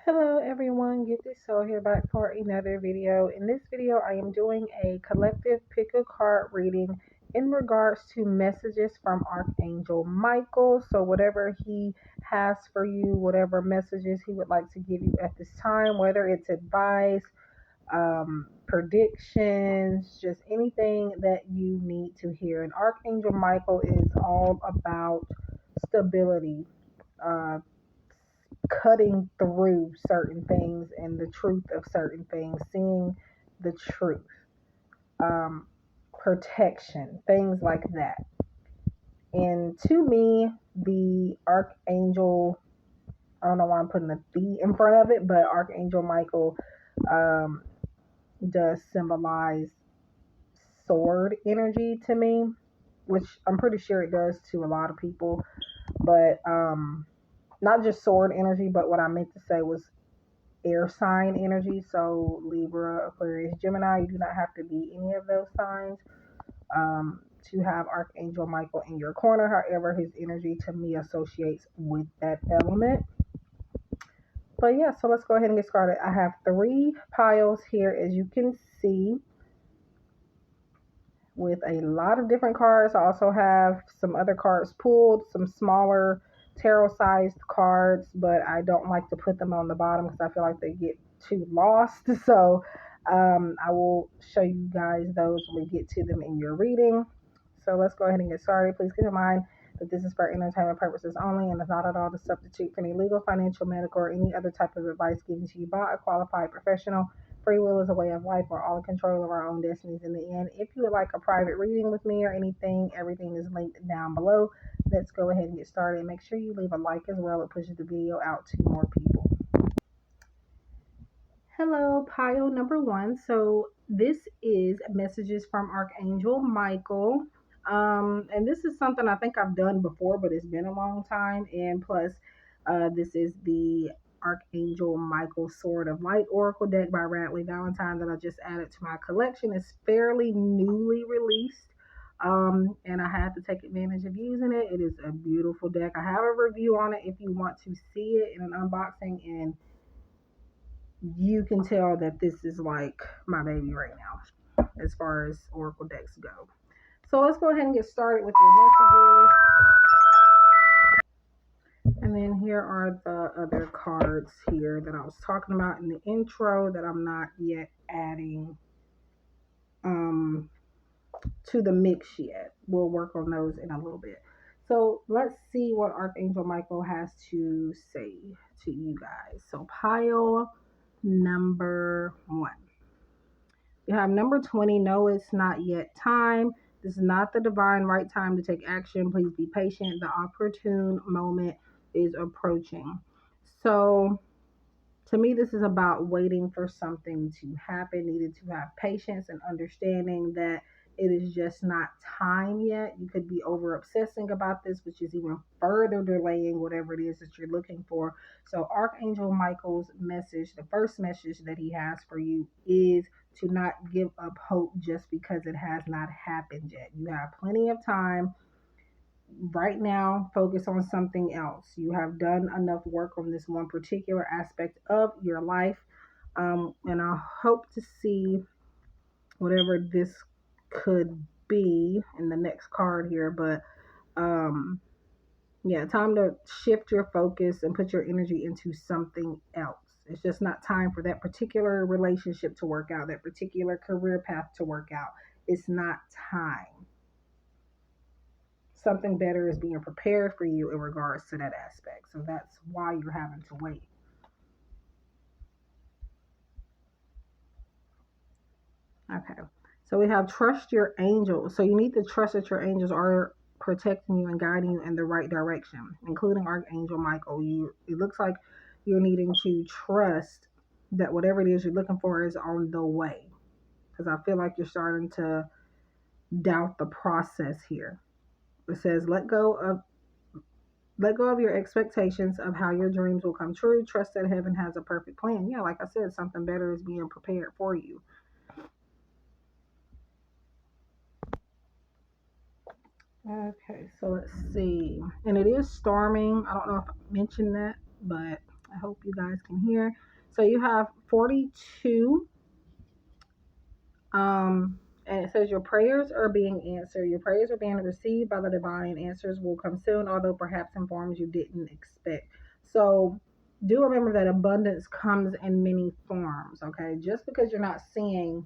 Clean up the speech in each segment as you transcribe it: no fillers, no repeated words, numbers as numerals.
Hello everyone, GiftedSoul here back for another video. In this video, I am doing a collective pick a card reading in regards to messages from Archangel Michael. So whatever he has for you, whatever messages he would like to give you at this time, whether it's advice, predictions, just anything that you need to hear. And Archangel Michael is all about stability, uh, cutting through certain things and the truth of certain things, seeing the truth, um, protection, things like that. And to me, the Archangel, I don't know why I'm putting a "the" in front of it, but Archangel Michael um, does symbolize sword energy to me, which I'm pretty sure it does to a lot of people. But not just sword energy, but what I meant to say was air sign energy. So Libra, Aquarius, Gemini, you do not have to be any of those signs to have Archangel Michael in your corner. However, his energy to me associates with that element. But yeah, so let's go ahead and get started. I have 3 piles here, as you can see, with a lot of different cards. I also have some other cards pulled, some smaller tarot sized cards, but I don't like to put them on the bottom because I feel like they get too lost. So I will show you guys those when we get to them in your reading. So let's go ahead and get started. Please keep in mind that this is for entertainment purposes only and is not at all the substitute for any legal, financial, medical, or any other type of advice given to you by a qualified professional. Free will is a way of life. We're all in control of our own destinies in the end. If you would like a private reading with me or anything, everything is linked down below. Let's go ahead and get started. Make sure you leave a like as well. It pushes the video out to more people. Hello, pile number 1. So this is messages from Archangel Michael. And this is something I think I've done before, but it's been a long time. And plus, this is the Archangel Michael Sword of Light Oracle deck by Radley Valentine that I just added to my collection. It's fairly newly released. And I had to take advantage of using it. It is a beautiful deck. I have a review on it if you want to see it in an unboxing, and you can tell that this is like my baby right now as far as oracle decks go. So let's go ahead and get started with your messages. And then here are the other cards here that I was talking about in the intro that I'm not yet adding to the mix yet. We'll work on those in a little bit. So let's see what Archangel Michael has to say to you guys. So pile number 1. You have number 20. No, it's not yet time. This is not the divine right time to take action. Please be patient. The opportune moment is approaching. So to me, this is about waiting for something to happen. Needed to have patience and understanding that it is just not time yet. You could be over obsessing about this, which is even further delaying whatever it is that you're looking for. So Archangel Michael's message, the first message that he has for you, is to not give up hope just because it has not happened yet. You have plenty of time. Right now, focus on something else. You have done enough work on this one particular aspect of your life. And I hope to see whatever this could be in the next card here. But yeah, time to shift your focus and put your energy into something else. It's just not time for that particular relationship to work out, that particular career path to work out. It's not time. Something better is being prepared for you in regards to that aspect. So that's why you're having to wait. Okay. So we have trust your angels. So you need to trust that your angels are protecting you and guiding you in the right direction, including Archangel Michael. It looks like you're needing to trust that whatever it is you're looking for is on the way. Because I feel like you're starting to doubt the process here. It says let go of your expectations of how your dreams will come true. Trust that heaven has a perfect plan. Yeah, like I said, something better is being prepared for you. Okay, so let's see. And it is storming. I don't know if I mentioned that, but I hope you guys can hear. So you have 42. And it says your prayers are being answered. Your prayers are being received by the divine. Answers will come soon, although perhaps in forms you didn't expect. So do remember that abundance comes in many forms, okay? Just because you're not seeing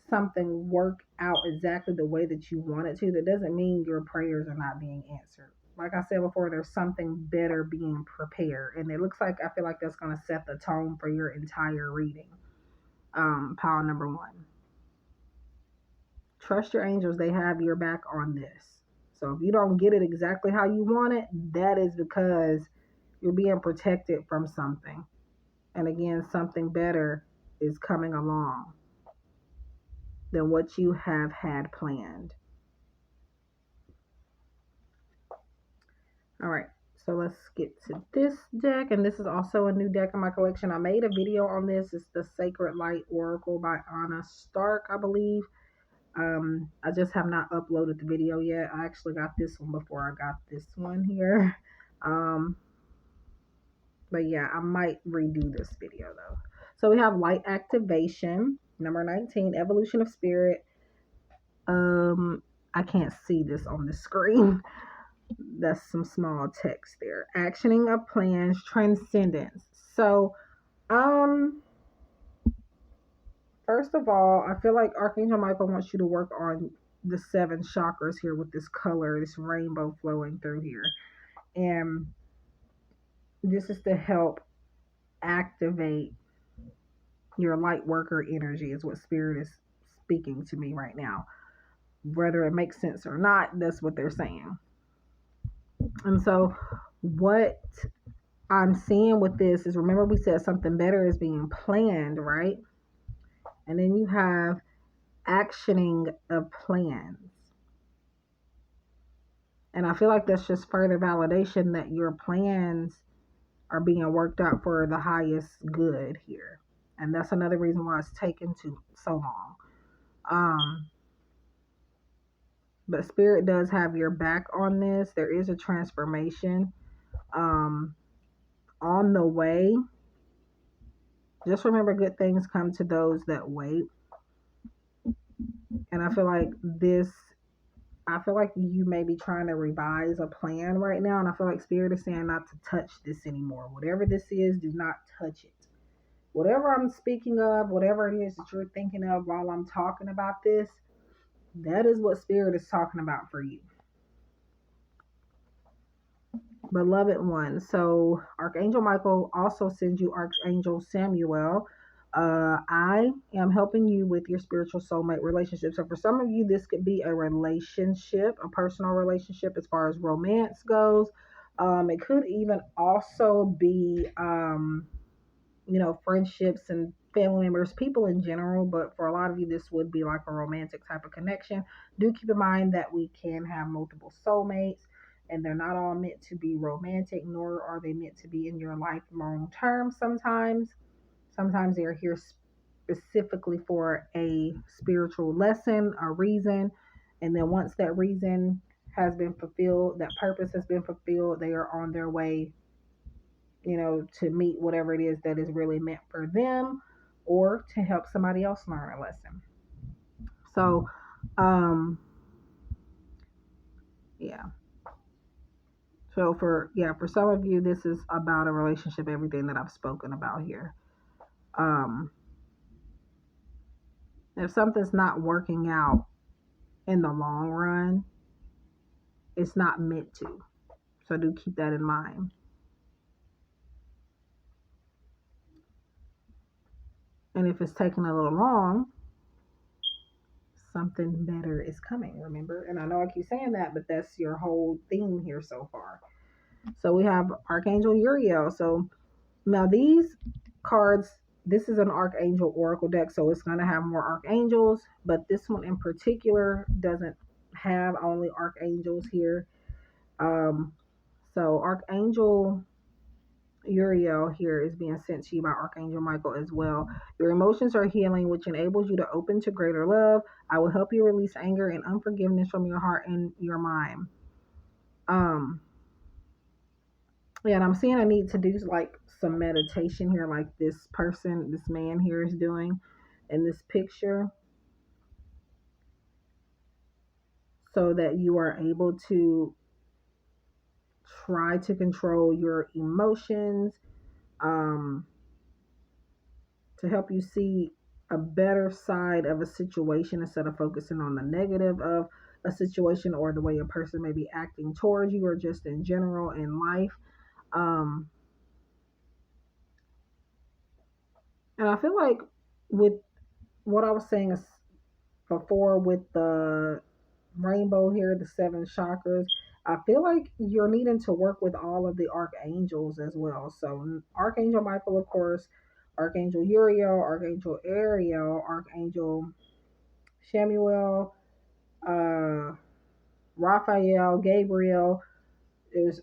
something work out exactly the way that you want it to, that doesn't mean your prayers are not being answered. Like I said before, there's something better being prepared. And it looks like, I feel like that's going to set the tone for your entire reading. Pile number 1. Trust your angels. They have your back on this. So if you don't get it exactly how you want it, that is because you're being protected from something. And again, something better is coming along than what you have had planned. All right, so let's get to this deck. And this is also a new deck in my collection. I made a video on this. It's the Sacred Light Oracle by Anna Stark, I believe. I just have not uploaded the video yet. I actually got this one before I got this one here. But yeah, I might redo this video though. So we have light activation, number 19, evolution of spirit. I can't see this on the screen. That's some small text there. Actioning of plans, transcendence. So, first of all, I feel like Archangel Michael wants you to work on the 7 chakras here with this color, this rainbow flowing through here. And this is to help activate your light worker energy, is what Spirit is speaking to me right now. Whether it makes sense or not, that's what they're saying. And so what I'm seeing with this is, remember we said something better is being planned, right? And then you have actioning of plans. And I feel like that's just further validation that your plans are being worked out for the highest good here. And that's another reason why it's taken so long. But Spirit does have your back on this. There is a transformation on the way. Just remember, good things come to those that wait. And I feel like you may be trying to revise a plan right now. And I feel like Spirit is saying not to touch this anymore. Whatever this is, do not touch it. Whatever I'm speaking of, whatever it is that you're thinking of while I'm talking about this, that is what Spirit is talking about for you. Beloved one. So Archangel Michael also sends you Archangel Samuel. I am helping you with your spiritual soulmate relationship. So for some of you, this could be a relationship, a personal relationship as far as romance goes. It could even also be, friendships and family members, people in general. But for a lot of you, this would be like a romantic type of connection. Do keep in mind that we can have multiple soulmates, and they're not all meant to be romantic, nor are they meant to be in your life long term. Sometimes they're here specifically for a spiritual lesson, a reason. And then once that reason has been fulfilled, that purpose has been fulfilled, they are on their way, to meet whatever it is that is really meant for them, or to help somebody else learn a lesson. So, yeah. So for some of you, this is about a relationship, everything that I've spoken about here. If something's not working out in the long run, it's not meant to. So do keep that in mind. And if it's taking a little long, something better is coming, remember? And I know I keep saying that, but that's your whole theme here so far. So we have Archangel Uriel. So now these cards, this is an Archangel Oracle deck, so it's going to have more Archangels, but this one in particular doesn't have only Archangels here. So Archangel Uriel here is being sent to you by Archangel Michael as well. Your emotions are healing, which enables you to open to greater love. I will help you release anger and unforgiveness from your heart and your mind. Yeah, and I'm seeing I need to do like some meditation here, like this man here is doing in this picture, so that you are able to try to control your emotions, um, to help you see a better side of a situation instead of focusing on the negative of a situation or the way a person may be acting towards you or just in general in life. Um, and I feel like with what I was saying before with the rainbow here, the seven chakras, I feel like you're needing to work with all of the archangels as well. So Archangel Michael, of course, Archangel Uriel, Archangel Ariel, Archangel Samuel, uh, Raphael, Gabriel. There's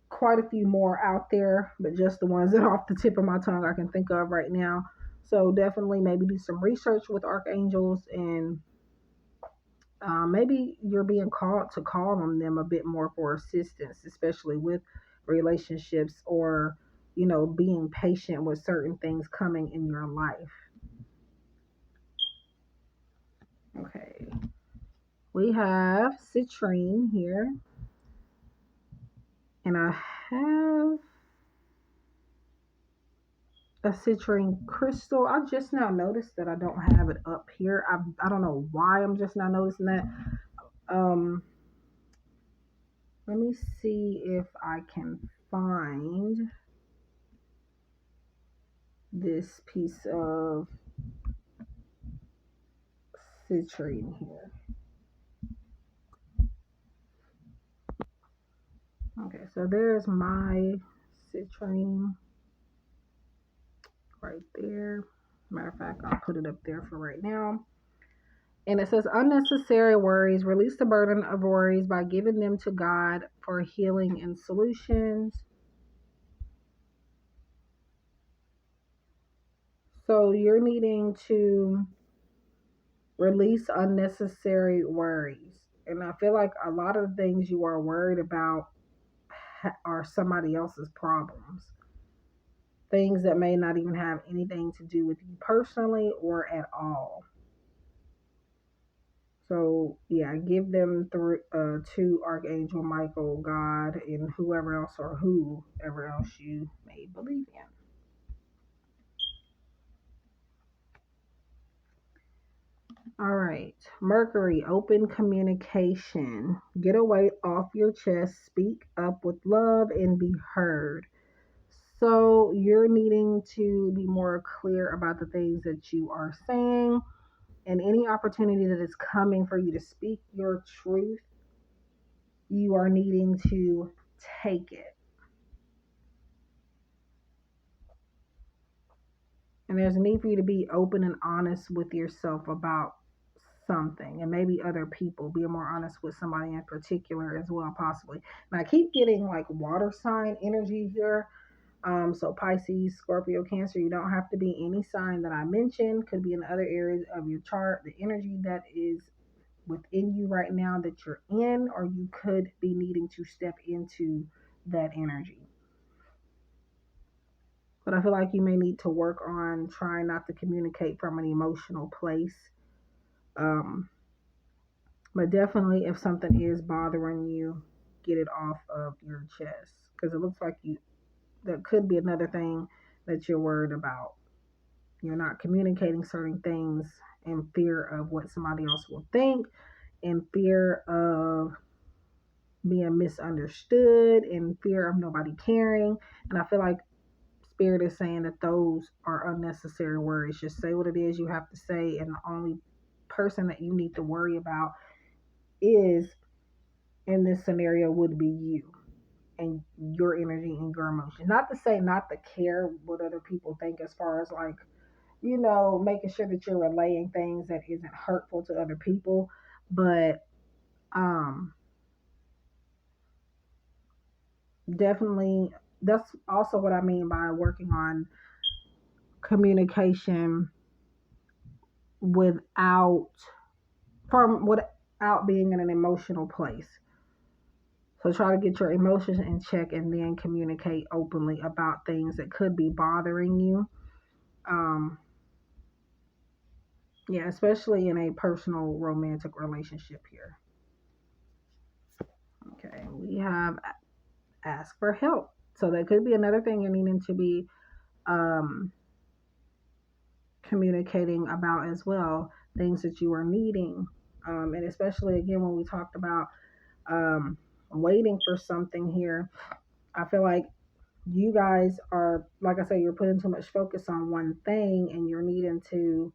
quite a few more out there, but just the ones that are off the tip of my tongue I can think of right now. So definitely maybe do some research with archangels, and maybe you're being called to call on them a bit more for assistance, especially with relationships or, being patient with certain things coming in your life. Okay. We have citrine here, and I have a citrine crystal. I just now noticed that I don't have it up here. I don't know why I'm just now noticing that. Um, Let me see if I can find this piece of citrine here. Okay, so there's my citrine right there. Matter of fact, I'll put it up there for right now. And it says unnecessary worries. Release the burden of worries by giving them to God for healing and solutions. So you're needing to release unnecessary worries. And I feel like a lot of the things you are worried about are somebody else's problems. Things that may not even have anything to do with you personally or at all. So yeah, give them to Archangel Michael, God, and whoever else or whoever else you may believe in. All right, Mercury, open communication. Get a weight off your chest. Speak up with love and be heard. So you're needing to be more clear about the things that you are saying, and any opportunity that is coming for you to speak your truth, you are needing to take it. And there's a need for you to be open and honest with yourself about something, and maybe other people. Be more honest with somebody in particular as well, possibly. And I keep getting like water sign energy here. So Pisces, Scorpio, Cancer, you don't have to be any sign that I mentioned. Could be in other areas of your chart. The energy that is within you right now that you're in, or you could be needing to step into that energy. But I feel like you may need to work on trying not to communicate from an emotional place. Um, but definitely, if something is bothering you, get it off of your chest, because it looks like that could be another thing that you're worried about. You're not communicating certain things in fear of what somebody else will think, in fear of being misunderstood, in fear of nobody caring. And I feel like Spirit is saying that those are unnecessary worries. Just say what it is you have to say, and the only person that you need to worry about is, in this scenario, would be you and your energy and your emotions. Not to say not to care what other people think, as far as like, making sure that you're relaying things that isn't hurtful to other people. But um, definitely, that's also what I mean by working on communication without, without being in an emotional place. So try to get your emotions in check and then communicate openly about things that could be bothering you. Um, yeah, especially in a personal romantic relationship here. Okay, we have ask for help. So that could be another thing you're needing to be um, communicating about as well, things that you are needing. And especially again, when we talked about um, waiting for something here, I feel like you guys are, like I said, you're putting too much focus on one thing and you're needing to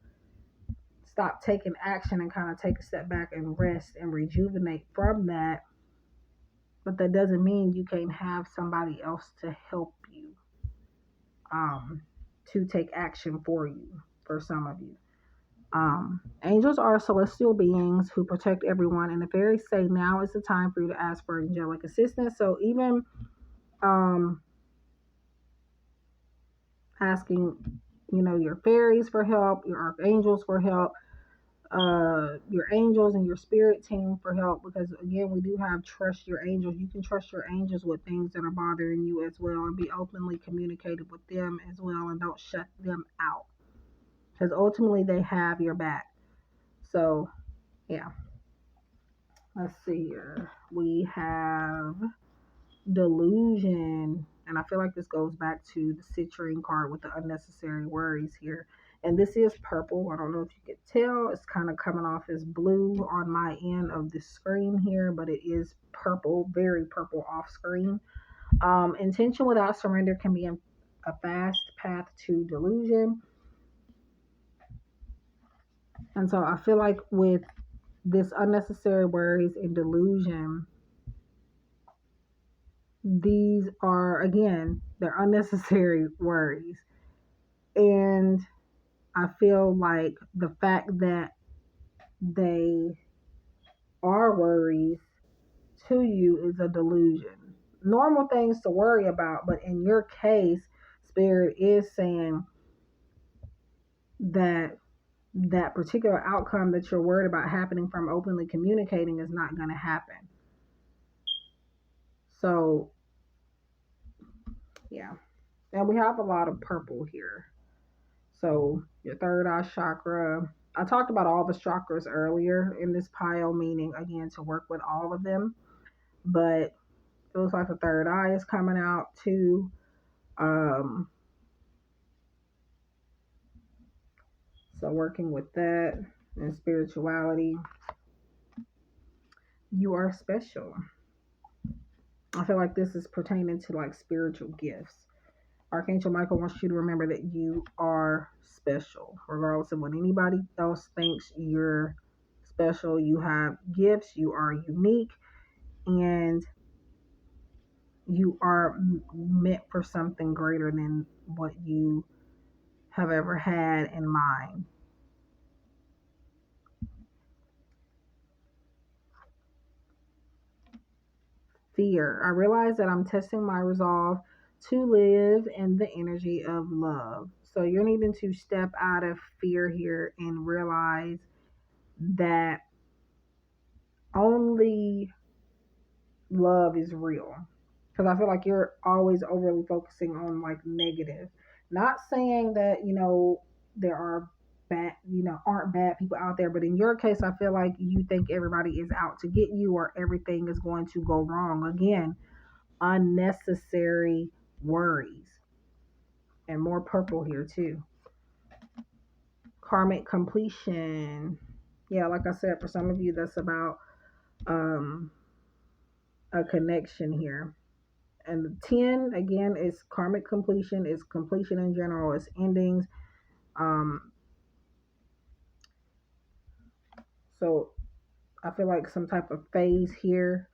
stop taking action and kind of take a step back and rest and rejuvenate from that. But that doesn't mean you can't have somebody else to help you, um, to take action for you, for some of you. Angels are celestial beings who protect everyone, and the fairies say now is the time for you to ask for angelic assistance. So even um, asking, your fairies for help, your archangels for help, your angels and your spirit team for help, because again, we do have trust your angels. You can trust your angels with things that are bothering you as well, and be openly communicated with them as well, and don't shut them out, because ultimately they have your back. So yeah, let's see here. We have delusion, and I feel like this goes back to the citrine card with the unnecessary worries here. And this is purple. I don't know if you could tell, it's kind of coming off as blue on my end of the screen here, but it is purple, very purple off screen. Intention without surrender can be a fast path to delusion. And so I feel like with this unnecessary worries and delusion, these are, again, they're unnecessary worries. And I feel like the fact that they are worries to you is a delusion. Normal things to worry about, but in your case, Spirit is saying that that particular outcome that you're worried about happening from openly communicating is not going to happen. So, yeah. And we have a lot of purple here. So your third eye chakra. I talked about all the chakras earlier in this pile, meaning again to work with all of them. But it looks like the third eye is coming out too. So working with that and spirituality. You are special. I feel like this is pertaining to like spiritual gifts. Archangel Michael wants you to remember that you are special, regardless of what anybody else thinks. You're special. You have gifts. You are unique, and you are meant for something greater than what you have ever had in mind. Fear. I realize that I'm testing my resolve to live in the energy of love. So you're needing to step out of fear here and realize that only love is real. Because I feel like you're always overly focusing on like negative. Not saying that, there are bad, aren't bad people out there, but in your case, I feel like you think everybody is out to get you or everything is going to go wrong. Again, unnecessary worries. And more purple here too. Karmic completion. Yeah, like I said, for some of you, that's about um, a connection here. And the 10, again, is karmic completion, is completion in general, is endings. Um, so I feel like some type of phase here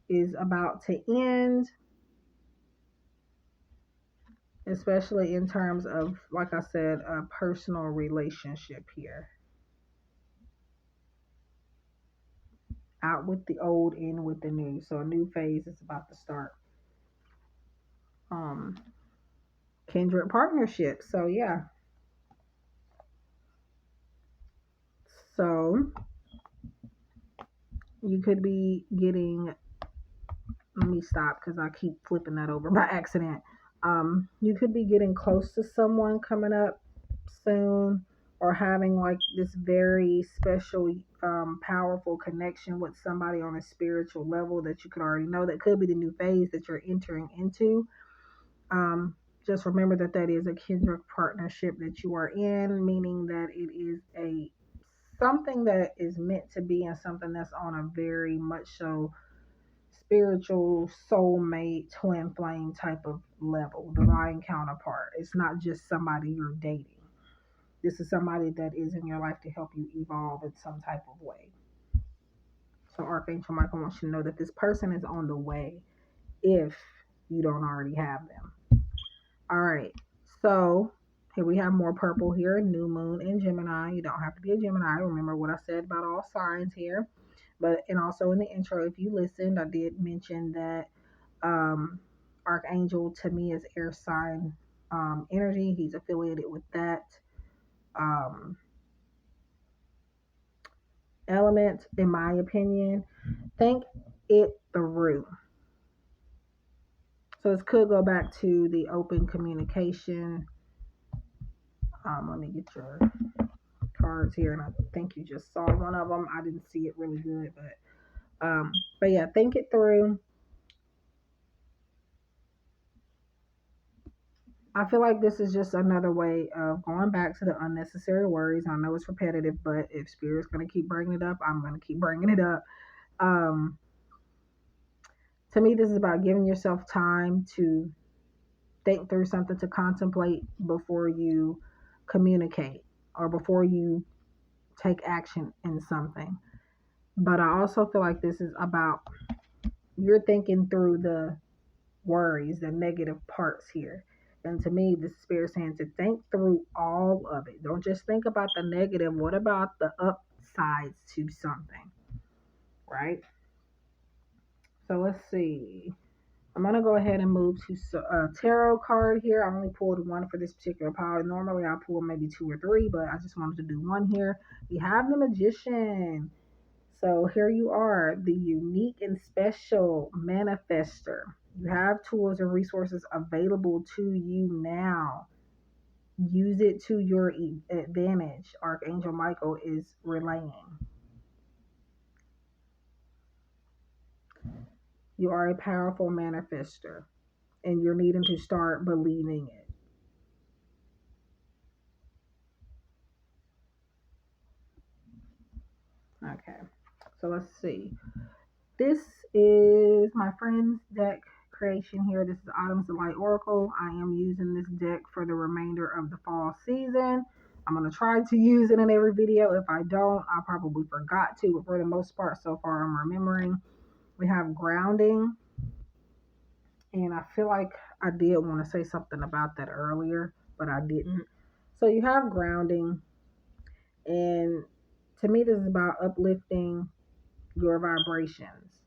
is about to end, especially in terms of, like I said, a personal relationship here. Out with the old, in with the new. So a new phase is about to start. Um, Kindred partnership. So yeah. So you could be getting let me stop because I keep flipping that over by accident. You could be getting close to someone coming up soon, or having like this very special, powerful connection with somebody on a spiritual level that you could already know. That could be the new phase that you're entering into. Um, just remember that that is a kindred partnership that you are in, meaning that it is a something that is meant to be, and something that's on a very much so spiritual soulmate twin flame type of level, divine counterpart. It's not just somebody you're dating. This is somebody that is in your life to help you evolve in some type of way. So Archangel Michael wants you to know that this person is on the way if you don't already have them. All right. So here we have more purple here, new moon in Gemini. You don't have to be a Gemini. Remember what I said about all signs here. But, and also in the intro, if you listened, I did mention that Archangel to me is air sign energy. He's affiliated with that um, element, in my opinion. Think it through. So this could go back to the open communication. Let me get your cards here, and I think you just saw one of them. I didn't see it really good, but yeah, think it through. I feel like this is just another way of going back to the unnecessary worries. I know it's repetitive, but if Spirit's going to keep bringing it up, I'm going to keep bringing it up. Um, to me, this is about giving yourself time to think through something, to contemplate before you communicate or before you take action in something. But I also feel like this is about you're thinking through the worries, the negative parts here. And to me, the spirit saying to think through all of it. Don't just think about the negative. What about the upsides to something? Right? So let's see. I'm going to go ahead and move to a tarot card here. I only pulled one for this particular pile. Normally I pull maybe two or three, but I just wanted to do one here. We have the Magician. So here you are, the unique and special manifester. You have tools and resources available to you now. Use it to your advantage. Archangel Michael is relaying. You are a powerful manifester, and you're needing to start believing it. Okay, so let's see. This is my friend's deck creation here. This is Autumn's Delight Oracle. I am using this deck for the remainder of the fall season. I'm going to try to use it in every video. If I don't, I probably forgot to, but for the most part, so far, I'm remembering. We have grounding, and I feel like I did want to say something about that earlier, but I didn't. So you have grounding, and to me, this is about uplifting your vibrations.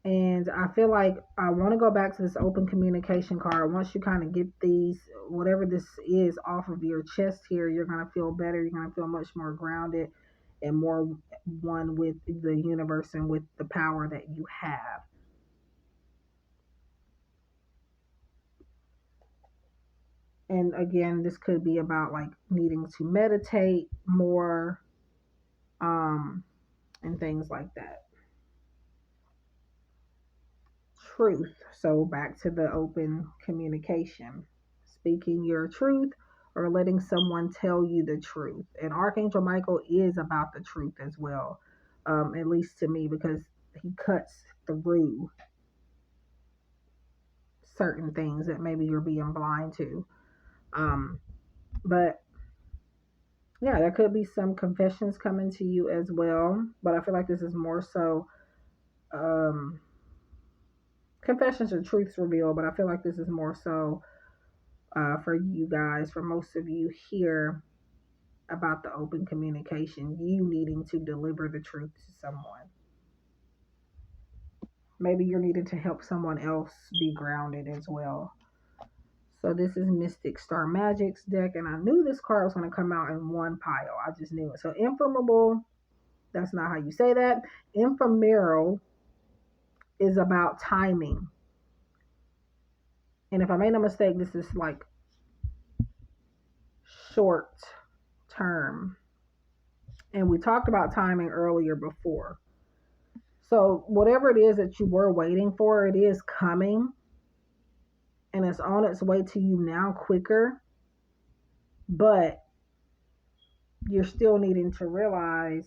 And I feel like I want to go back to this open communication card. Once you kind of get these, whatever this is, off of your chest here, you're going to feel better. You're going to feel much more grounded and more one with the universe and with the power that you have. And again, this could be about like needing to meditate more, and things like that. Truth. So back to the open communication, speaking your truth or letting someone tell you the truth. And Archangel Michael is about the truth as well, at least to me, because he cuts through certain things that maybe you're being blind to. But yeah, there could be some confessions coming to you as well. But I feel like this is more so um, confessions or truths revealed. But I feel like this is more so for you guys, for most of you here, about the open communication, you needing to deliver the truth to someone. Maybe you're needing to help someone else be grounded as well. So this is Mystic Star Magic's deck, and I knew this card was going to come out in one pile. I just knew it. So Inflammable, that's not how you say that. Ephemeral is about timing. And if I made no mistake, this is like short term. And we talked about timing earlier before. So whatever it is that you were waiting for, it is coming. And it's on its way to you now quicker. But you're still needing to realize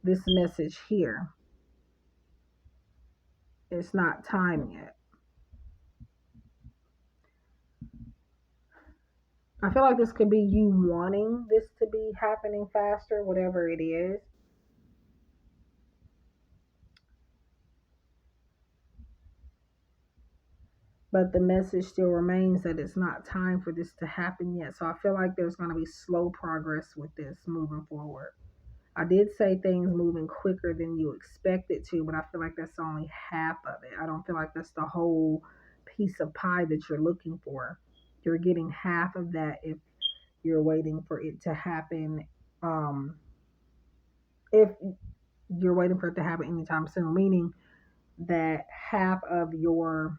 this message here. It's not time yet. I feel like this could be you wanting this to be happening faster, whatever it is. But the message still remains that it's not time for this to happen yet. So I feel like there's going to be slow progress with this moving forward. I did say things moving quicker than you expect it to, but I feel like that's only half of it. I don't feel like that's the whole piece of pie that you're looking for. You're getting half of that if you're waiting for it to happen. If you're waiting for it to happen anytime soon, meaning that half of your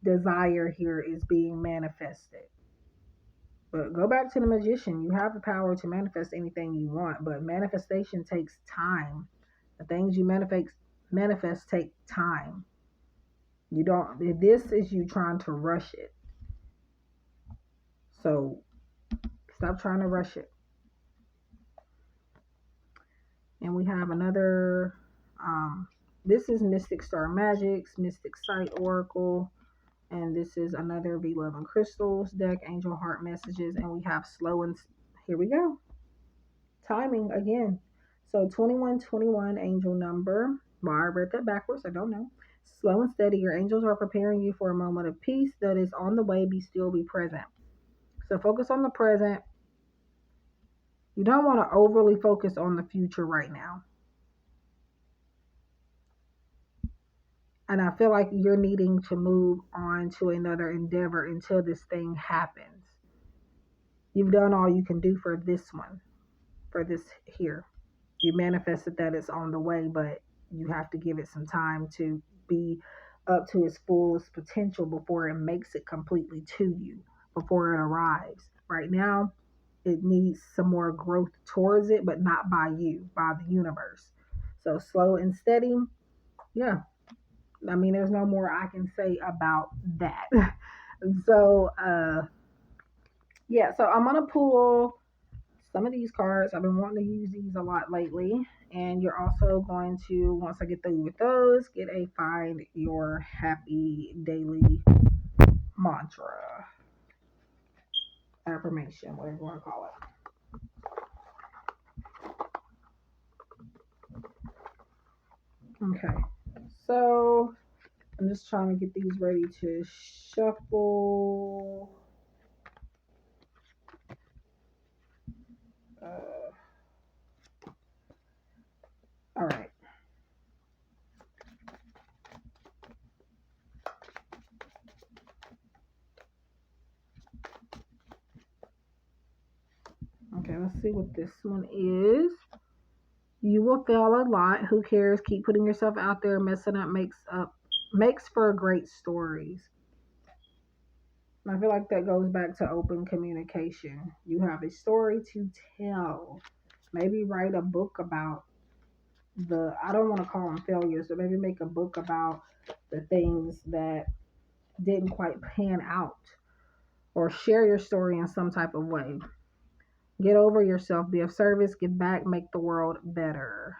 desire here is being manifested. But go back to the magician. You have the power to manifest anything you want, but manifestation takes time. The things you manifest take time. You don't, this is you trying to rush it. So stop trying to rush it. And we have another, this is Mystic Star Magics, Mystic Sight Oracle. And this is another V-Love and Crystals deck, Angel Heart Messages. And we have slow and, here we go. Timing again. So 2121 angel number. Why I read that backwards, I don't know. Slow and steady. Your angels are preparing you for a moment of peace that is on the way. Be still, be present. So focus on the present. You don't want to overly focus on the future right now. And I feel like you're needing to move on to another endeavor until this thing happens. You've done all you can do for this one, for this here. You manifested that it's on the way, but you have to give it some time to be up to its fullest potential before it makes it completely to you, before it arrives. Right now, it needs some more growth towards it, but not by you, by the universe. So slow and steady, yeah. I mean, there's no more I can say about that. So, yeah, so I'm going to pull some of these cards. I've been wanting to use these a lot lately. And you're also going to, once I get through with those, get a Find Your Happy Daily Mantra, affirmation, whatever you want to call it. Okay, so I'm just trying to get these ready to shuffle. All right. Okay, let's see what this one is. You will fail a lot. Who cares? Keep putting yourself out there. Messing up makes for great stories. And I feel like that goes back to open communication. You have a story to tell. Maybe write a book about I don't want to call them failures, but maybe make a book about the things that didn't quite pan out. Or share your story in some type of way. Get over yourself. Be of service. Give back. Make the world better.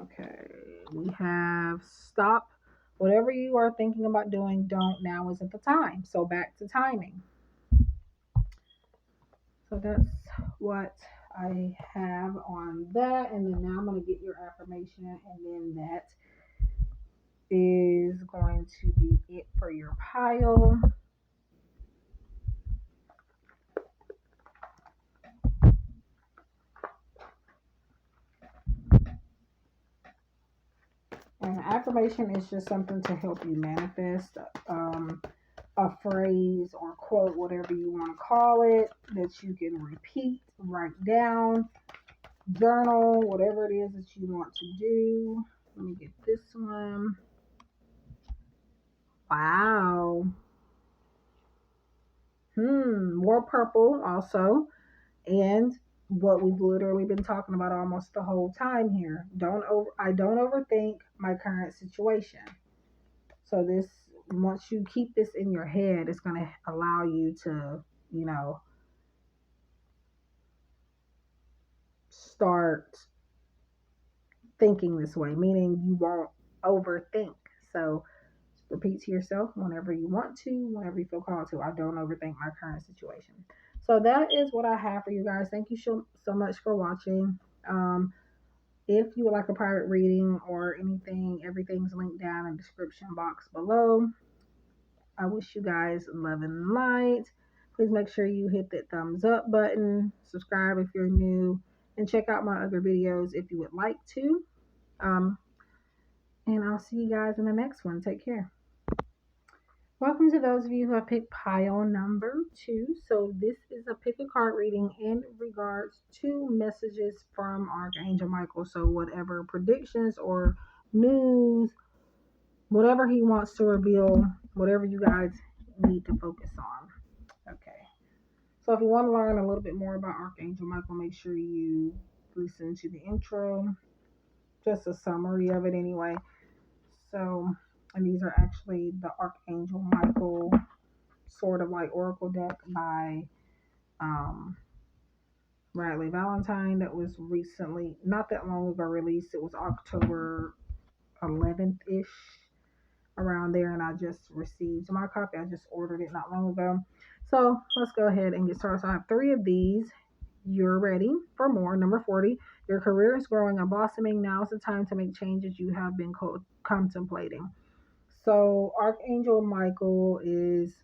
Okay, we have stop. Whatever you are thinking about doing, don't. Now isn't the time. So back to timing. So that's what I have on that. And then now I'm going to get your affirmation. And then that is going to be it for your pile. And affirmation is just something to help you manifest. a phrase or quote, whatever you want to call it, that you can repeat, write down, journal, whatever it is that you want to do. Let me get this one. Wow. More purple also. And what we've literally been talking about almost the whole time here. I don't overthink my current situation. So this, once you keep this in your head, it's going to allow you to, start thinking this way, meaning you won't overthink. So repeat to yourself whenever you want to, whenever you feel called to. I don't overthink my current situation. So that is what I have for you guys. Thank you so much for watching. If you would like a private reading or anything, everything's linked down in the description box below. I wish you guys love and light. Please make sure you hit that thumbs up button, subscribe if you're new, and check out my other videos if you would like to. And I'll see you guys in the next one. Take care. Welcome to those of you who have picked pile number 2. So this is a pick a card reading in regards to messages from Archangel Michael. So whatever predictions or news, whatever he wants to reveal, whatever you guys need to focus on. Okay. So if you want to learn a little bit more about Archangel Michael, make sure you listen to the intro. Just a summary of it anyway. So, and these are actually the Archangel Michael sort of like oracle deck by Radley Valentine that was recently, not that long ago, released. It was October 11th ish, around there, and I just received my copy. I just ordered it not long ago. So let's go ahead and get started. So I have 3 of these. You're ready for more. Number 40. Your career is growing and blossoming. Now is the time to make changes you have been contemplating. So Archangel Michael is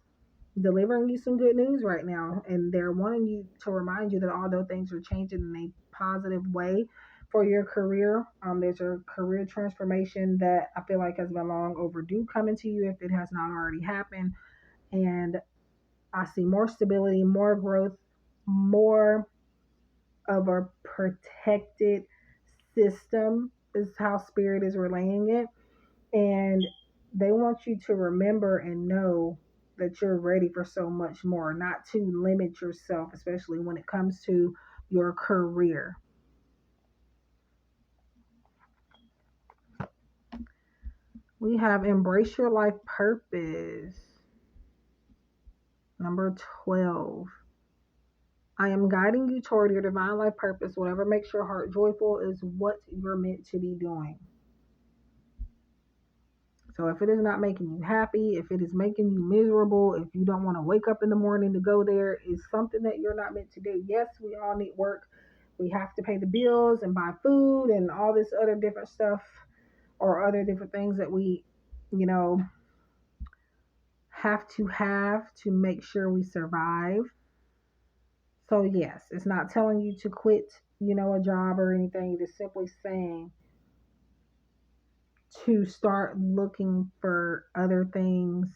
delivering you some good news right now, and they're wanting you to remind you that although things are changing in a positive way for your career, there's a career transformation that I feel like has been long overdue coming to you if it has not already happened. And I see more stability, more growth, more of a protected system is how spirit is relaying it. And they want you to remember and know that you're ready for so much more, not to limit yourself, especially when it comes to your career. We have embrace your life purpose. Number 12. I am guiding you toward your divine life purpose. Whatever makes your heart joyful is what you're meant to be doing. So if it is not making you happy, if it is making you miserable, if you don't want to wake up in the morning to go there, is something that you're not meant to do. Yes, we all need work. We have to pay the bills and buy food and all this other different stuff, or other different things that we, have to make sure we survive. So yes, it's not telling you to quit, a job or anything. It is simply saying to start looking for other things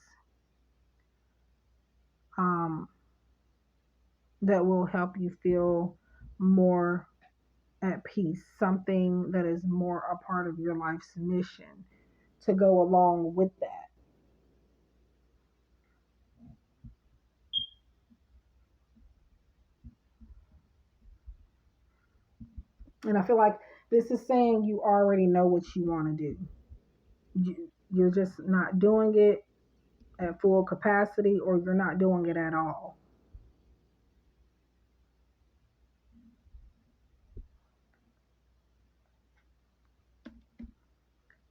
that will help you feel more at peace, something that is more a part of your life's mission to go along with that. And I feel like this is saying you already know what you want to do. You're just not doing it at full capacity, or you're not doing it at all.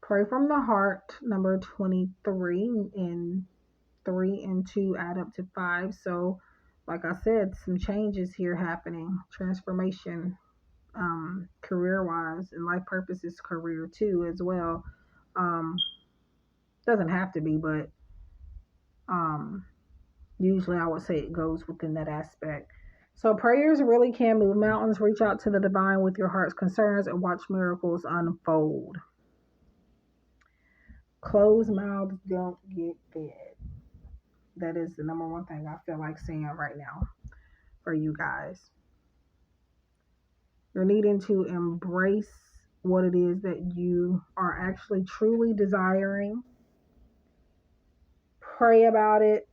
Pray from the heart, number 23, and 3 and 2 add up to 5. So, like I said, some changes here happening, transformation, career wise, and life purpose is career too as well. Doesn't have to be, but usually I would say it goes within that aspect. So prayers really can move mountains. Reach out to the divine with your heart's concerns and watch miracles unfold. Closed mouths don't get fed. That is the number one thing I feel like saying right now for you guys. You're needing to embrace what it is that you are actually truly desiring. Pray about it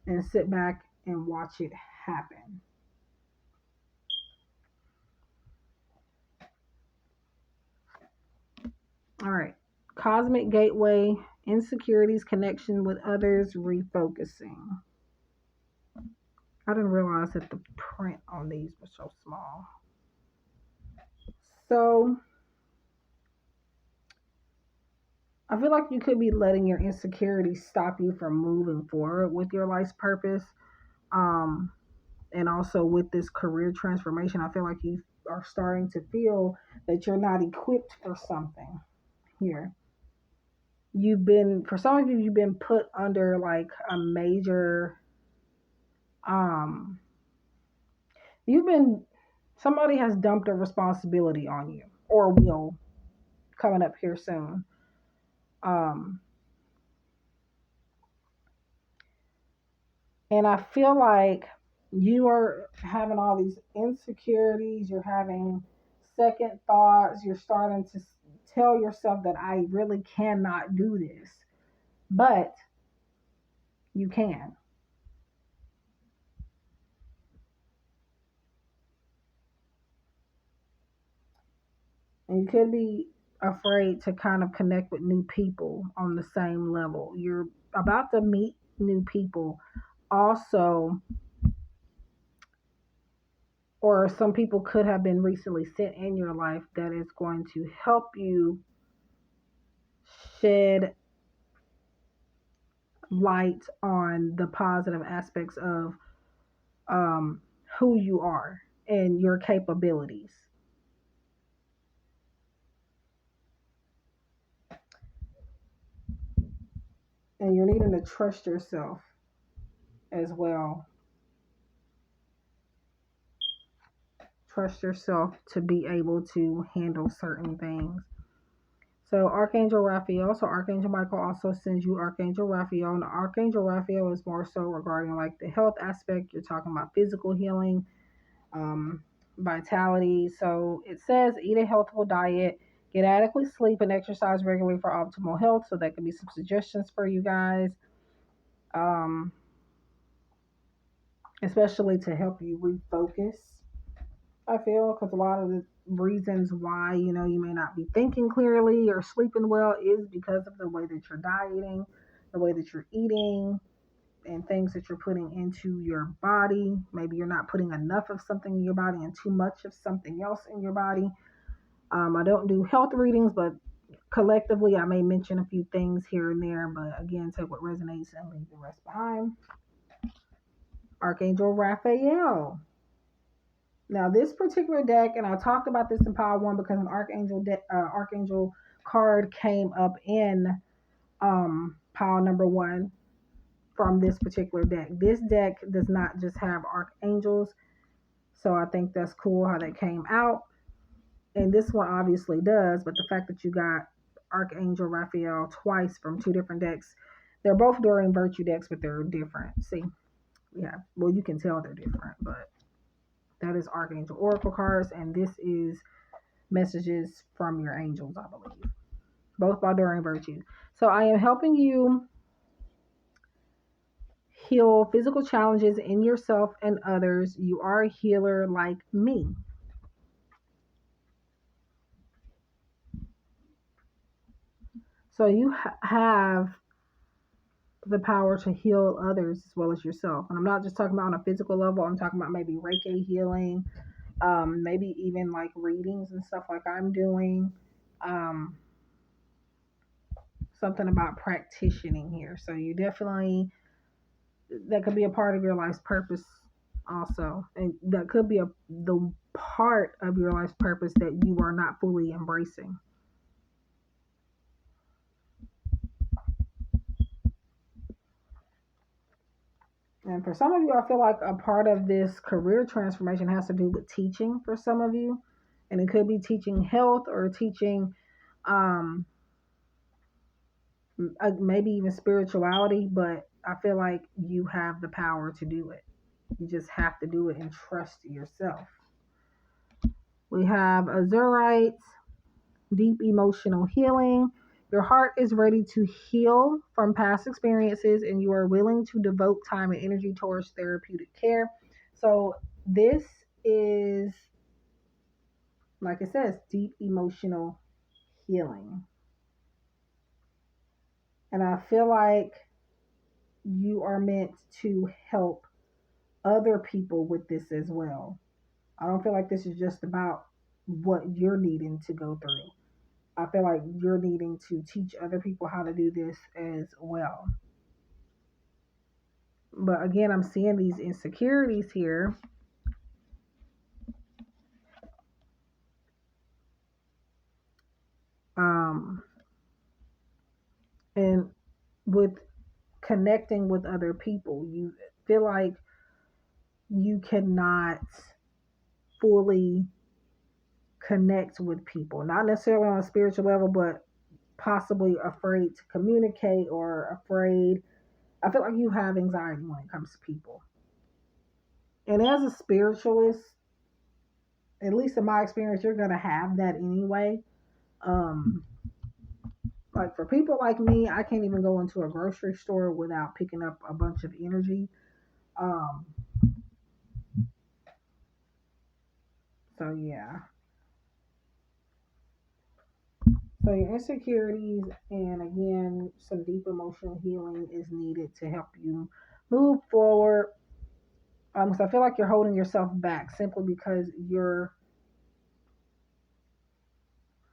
and sit back and watch it happen. All right. Cosmic gateway, insecurities, connection with others, refocusing. I didn't realize that the print on these was so small. So I feel like you could be letting your insecurities stop you from moving forward with your life's purpose. Um, and also with this career transformation, I feel like you are starting to feel that you're not equipped for something here. For some of you, you've been put under like a major, um, somebody has dumped a responsibility on you or will coming up here soon. Um, and I feel like you are having all these insecurities, you're having second thoughts, you're starting to tell yourself that I really cannot do this, but you can. And you could be afraid to kind of connect with new people on the same level. You're about to meet new people. Also, or some people could have been recently sent in your life that is going to help you shed light on the positive aspects of um, who you are and your capabilities. And you're needing to trust yourself as well. Trust yourself to be able to handle certain things. So Archangel Raphael, so Archangel Michael also sends you Archangel Raphael. And Archangel Raphael is more so regarding like the health aspect. You're talking about physical healing, vitality. So it says eat a healthful diet, get adequate sleep, and exercise regularly for optimal health. So that could be some suggestions for you guys, um, especially to help you refocus. I feel because a lot of the reasons why you may not be thinking clearly or sleeping well is because of the way that you're dieting, the way that you're eating, and things that you're putting into your body. Maybe you're not putting enough of something in your body and too much of something else in your body. I don't do health readings, but collectively I may mention a few things here and there. But again, take what resonates and leave the rest behind. Archangel Raphael. Now, this particular deck, and I talked about this in Power One because an Archangel card came up in Power number one from this particular deck. This deck does not just have archangels, so I think that's cool how that came out. And this one obviously does, but the fact that you got Archangel Raphael twice from two different decks, they're both Doreen Virtue decks, but they're different. See, yeah, well, you can tell they're different, but that is Archangel Oracle cards, and this is messages from your angels, I believe. Both by Doreen Virtue. So I am helping you heal physical challenges in yourself and others. You are a healer like me. So you have the power to heal others as well as yourself. And I'm not just talking about on a physical level. I'm talking about maybe Reiki healing, maybe even like readings and stuff like I'm doing. Something about practicing here. So you definitely, that could be a part of your life's purpose also. And that could be the part of your life's purpose that you are not fully embracing. And for some of you, I feel like a part of this career transformation has to do with teaching for some of you. And it could be teaching health or teaching, um, maybe even spirituality, but I feel like you have the power to do it. You just have to do it and trust yourself. We have Azurites, deep emotional healing. Your heart is ready to heal from past experiences and you are willing to devote time and energy towards therapeutic care. So, this is, like it says, deep emotional healing. And I feel like you are meant to help other people with this as well. I don't feel like this is just about what you're needing to go through. I feel like you're needing to teach other people how to do this as well. But again, I'm seeing these insecurities here. Um, and with connecting with other people, you feel like you cannot fully connect with people, not necessarily on a spiritual level, but possibly afraid to communicate or afraid. I feel like you have anxiety when it comes to people. And as a spiritualist, at least in my experience, you're going to have that anyway. Um, like for people like me, I can't even go into a grocery store without picking up a bunch of energy. Um, so yeah. So your insecurities and again, some deep emotional healing is needed to help you move forward. So I feel like you're holding yourself back simply because you're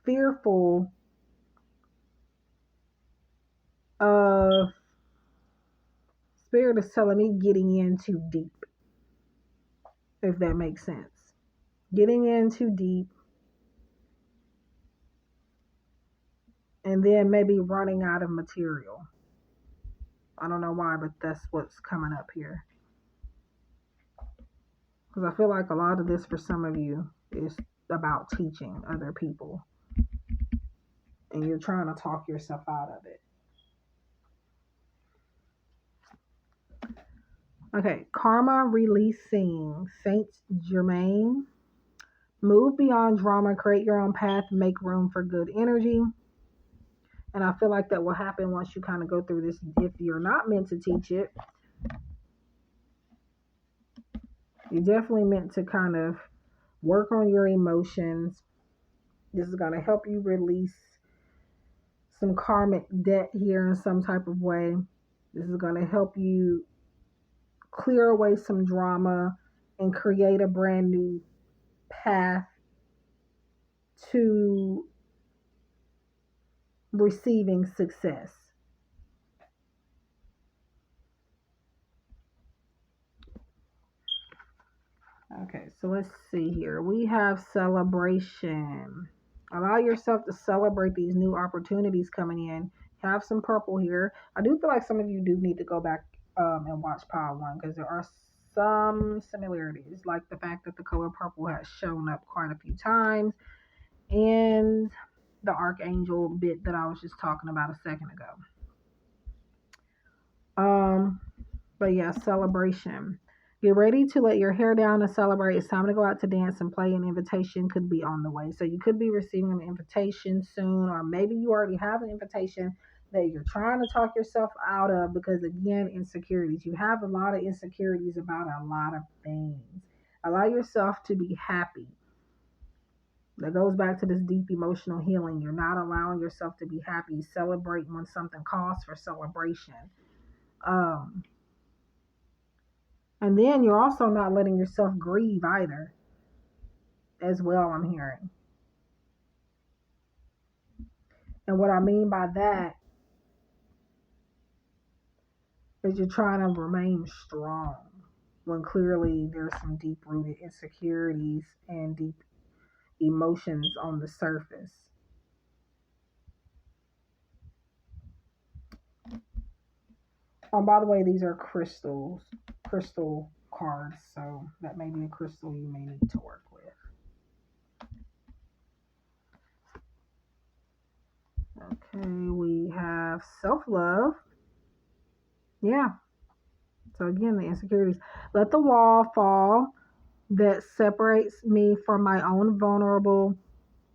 fearful of, spirit is telling me, getting in too deep, if that makes sense. Getting in too deep and then maybe running out of material. I don't know why, but that's what's coming up here. Because I feel like a lot of this for some of you is about teaching other people. And you're trying to talk yourself out of it. Okay, karma releasing. Saint Germain. Move beyond drama, create your own path, make room for good energy. And I feel like that will happen once you kind of go through this. If you're not meant to teach it, you're definitely meant to kind of work on your emotions. This is going to help you release some karmic debt here in some type of way. This is going to help you clear away some drama and create a brand new path to receiving success. Okay, so let's see here. We have celebration. Allow yourself to celebrate these new opportunities coming in. Have some purple here. I do feel like some of you do need to go back and watch Power One because there are some similarities, like the fact that the color purple has shown up quite a few times, and the Archangel bit that I was just talking about a second ago. But yeah, celebration. Get ready to let your hair down and celebrate. It's time to go out to dance and play. An invitation could be on the way. So you could be receiving an invitation soon, or maybe you already have an invitation that you're trying to talk yourself out of because, again, insecurities. You have a lot of insecurities about a lot of things. Allow yourself to be happy. That goes back to this deep emotional healing. You're not allowing yourself to be happy. Celebrate when something calls for celebration. Um, And then you're also not letting yourself grieve either, as well, I'm hearing. And what I mean by that is you're trying to remain strong when clearly there's some deep rooted insecurities and deep emotions on the surface. By the way, these are crystal cards, so that may be a crystal you may need to work with. Okay, we have have self-love. Yeah. So again, the insecurities. Let the wall fall that separates me from my own vulnerable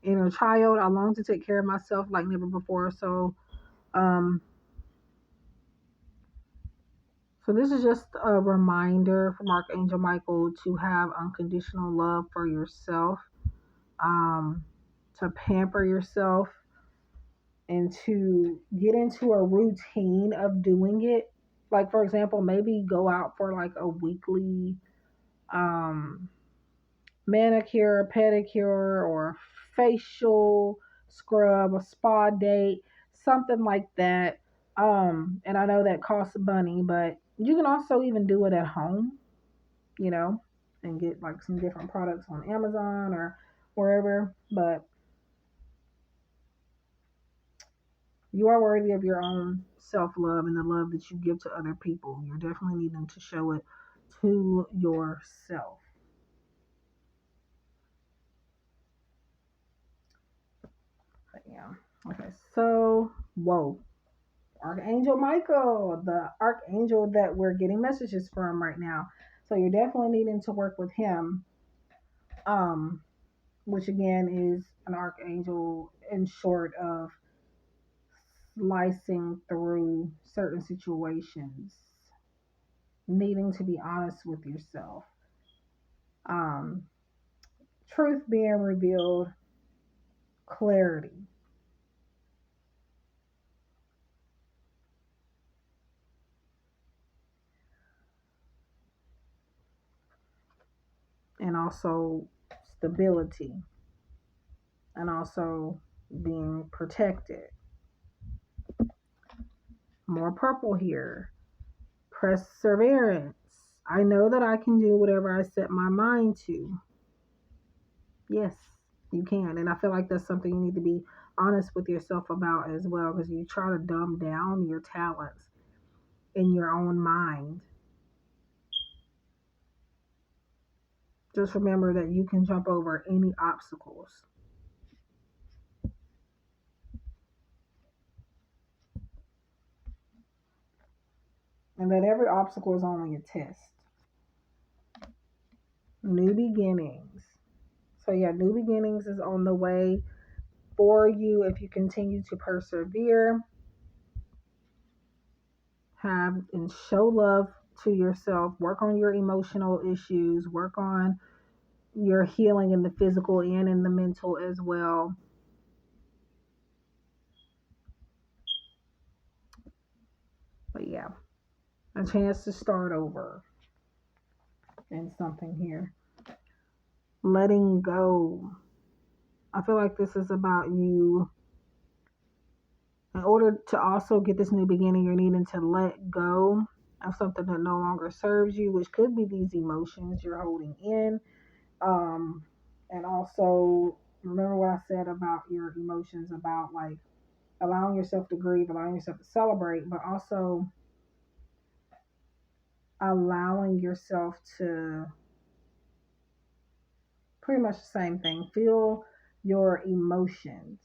inner child. I long to take care of myself like never before. Um, so this is just a reminder from Archangel Michael to have unconditional love for yourself, um, to pamper yourself, and to get into a routine of doing it. Like, for example, maybe go out for like a weekly um, manicure, pedicure, or facial scrub, a spa date, something like that. And I know that costs money, but you can also even do it at home, you know, and get like some different products on Amazon or wherever. But you are worthy of your own self love and the love that you give to other people. You're definitely needing to show it to yourself. But yeah. Okay. So, whoa. Archangel Michael, the archangel that we're getting messages from right now. So you're definitely needing to work with him, um, which again is an archangel in short of slicing through certain situations, needing to be honest with yourself, um, truth being revealed, clarity, and also stability, and also being protected. More purple here. Perseverance. I know that I can do whatever I set my mind to. Yes, you can. And I feel like that's something you need to be honest with yourself about as well, because you try to dumb down your talents in your own mind. Just remember that you can jump over any obstacles and that every obstacle is only a test. New beginnings. So, yeah, new beginnings is on the way for you if you continue to persevere, have and show love to yourself, work on your emotional issues, work on your healing in the physical and in the mental as well. But yeah, a chance to start over and something here. Letting go. I feel like this is about you. In order to also get this new beginning, you're needing to let go of something that no longer serves you, which could be these emotions you're holding in. Um, and also, remember what I said about your emotions, about like allowing yourself to grieve, allowing yourself to celebrate, but also allowing yourself to pretty much the same thing. Feel your emotions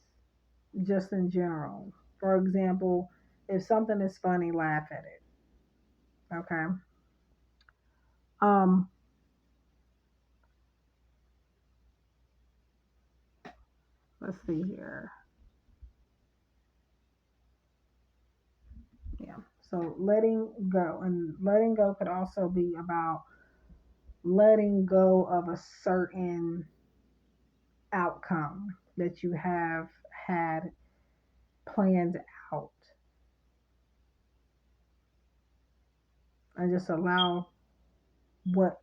just in general. For example, if something is funny, laugh at it. Okay. Um, let's see here. Yeah. So letting go. And letting go could also be about letting go of a certain outcome that you have had planned out, and just allow what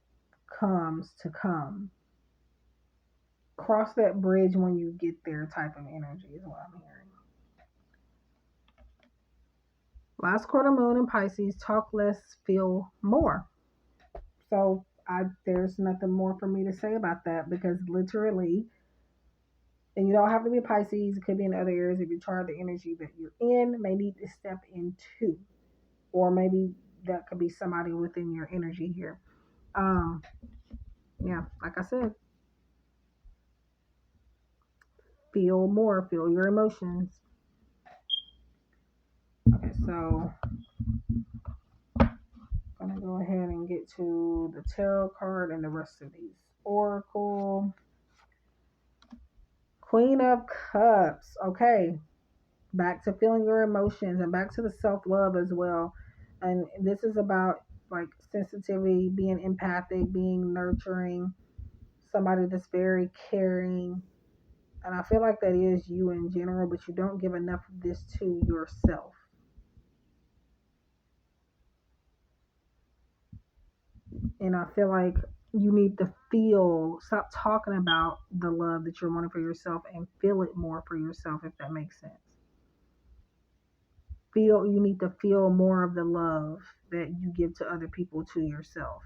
comes to come. Cross that bridge when you get there type of energy is what I'm hearing. Last quarter moon in Pisces, talk less, feel more. So there's nothing more for me to say about that, because literally, and you don't have to be a Pisces, it could be in other areas of your chart, the energy that you're in may need to step into, or maybe that could be somebody within your energy here. Um, yeah, like I said, feel more, feel your emotions. so I'm going to go ahead and get to the tarot card and the rest of these. Oracle. Queen of Cups. Okay. Back to feeling your emotions and back to the self-love as well. And this is about like sensitivity, being empathic, being nurturing, somebody that's very caring. And I feel like that is you in general, but you don't give enough of this to yourself. And I feel like you need to stop talking about the love that you're wanting for yourself and feel it more for yourself, if that makes sense. You need to feel more of the love that you give to other people to yourself.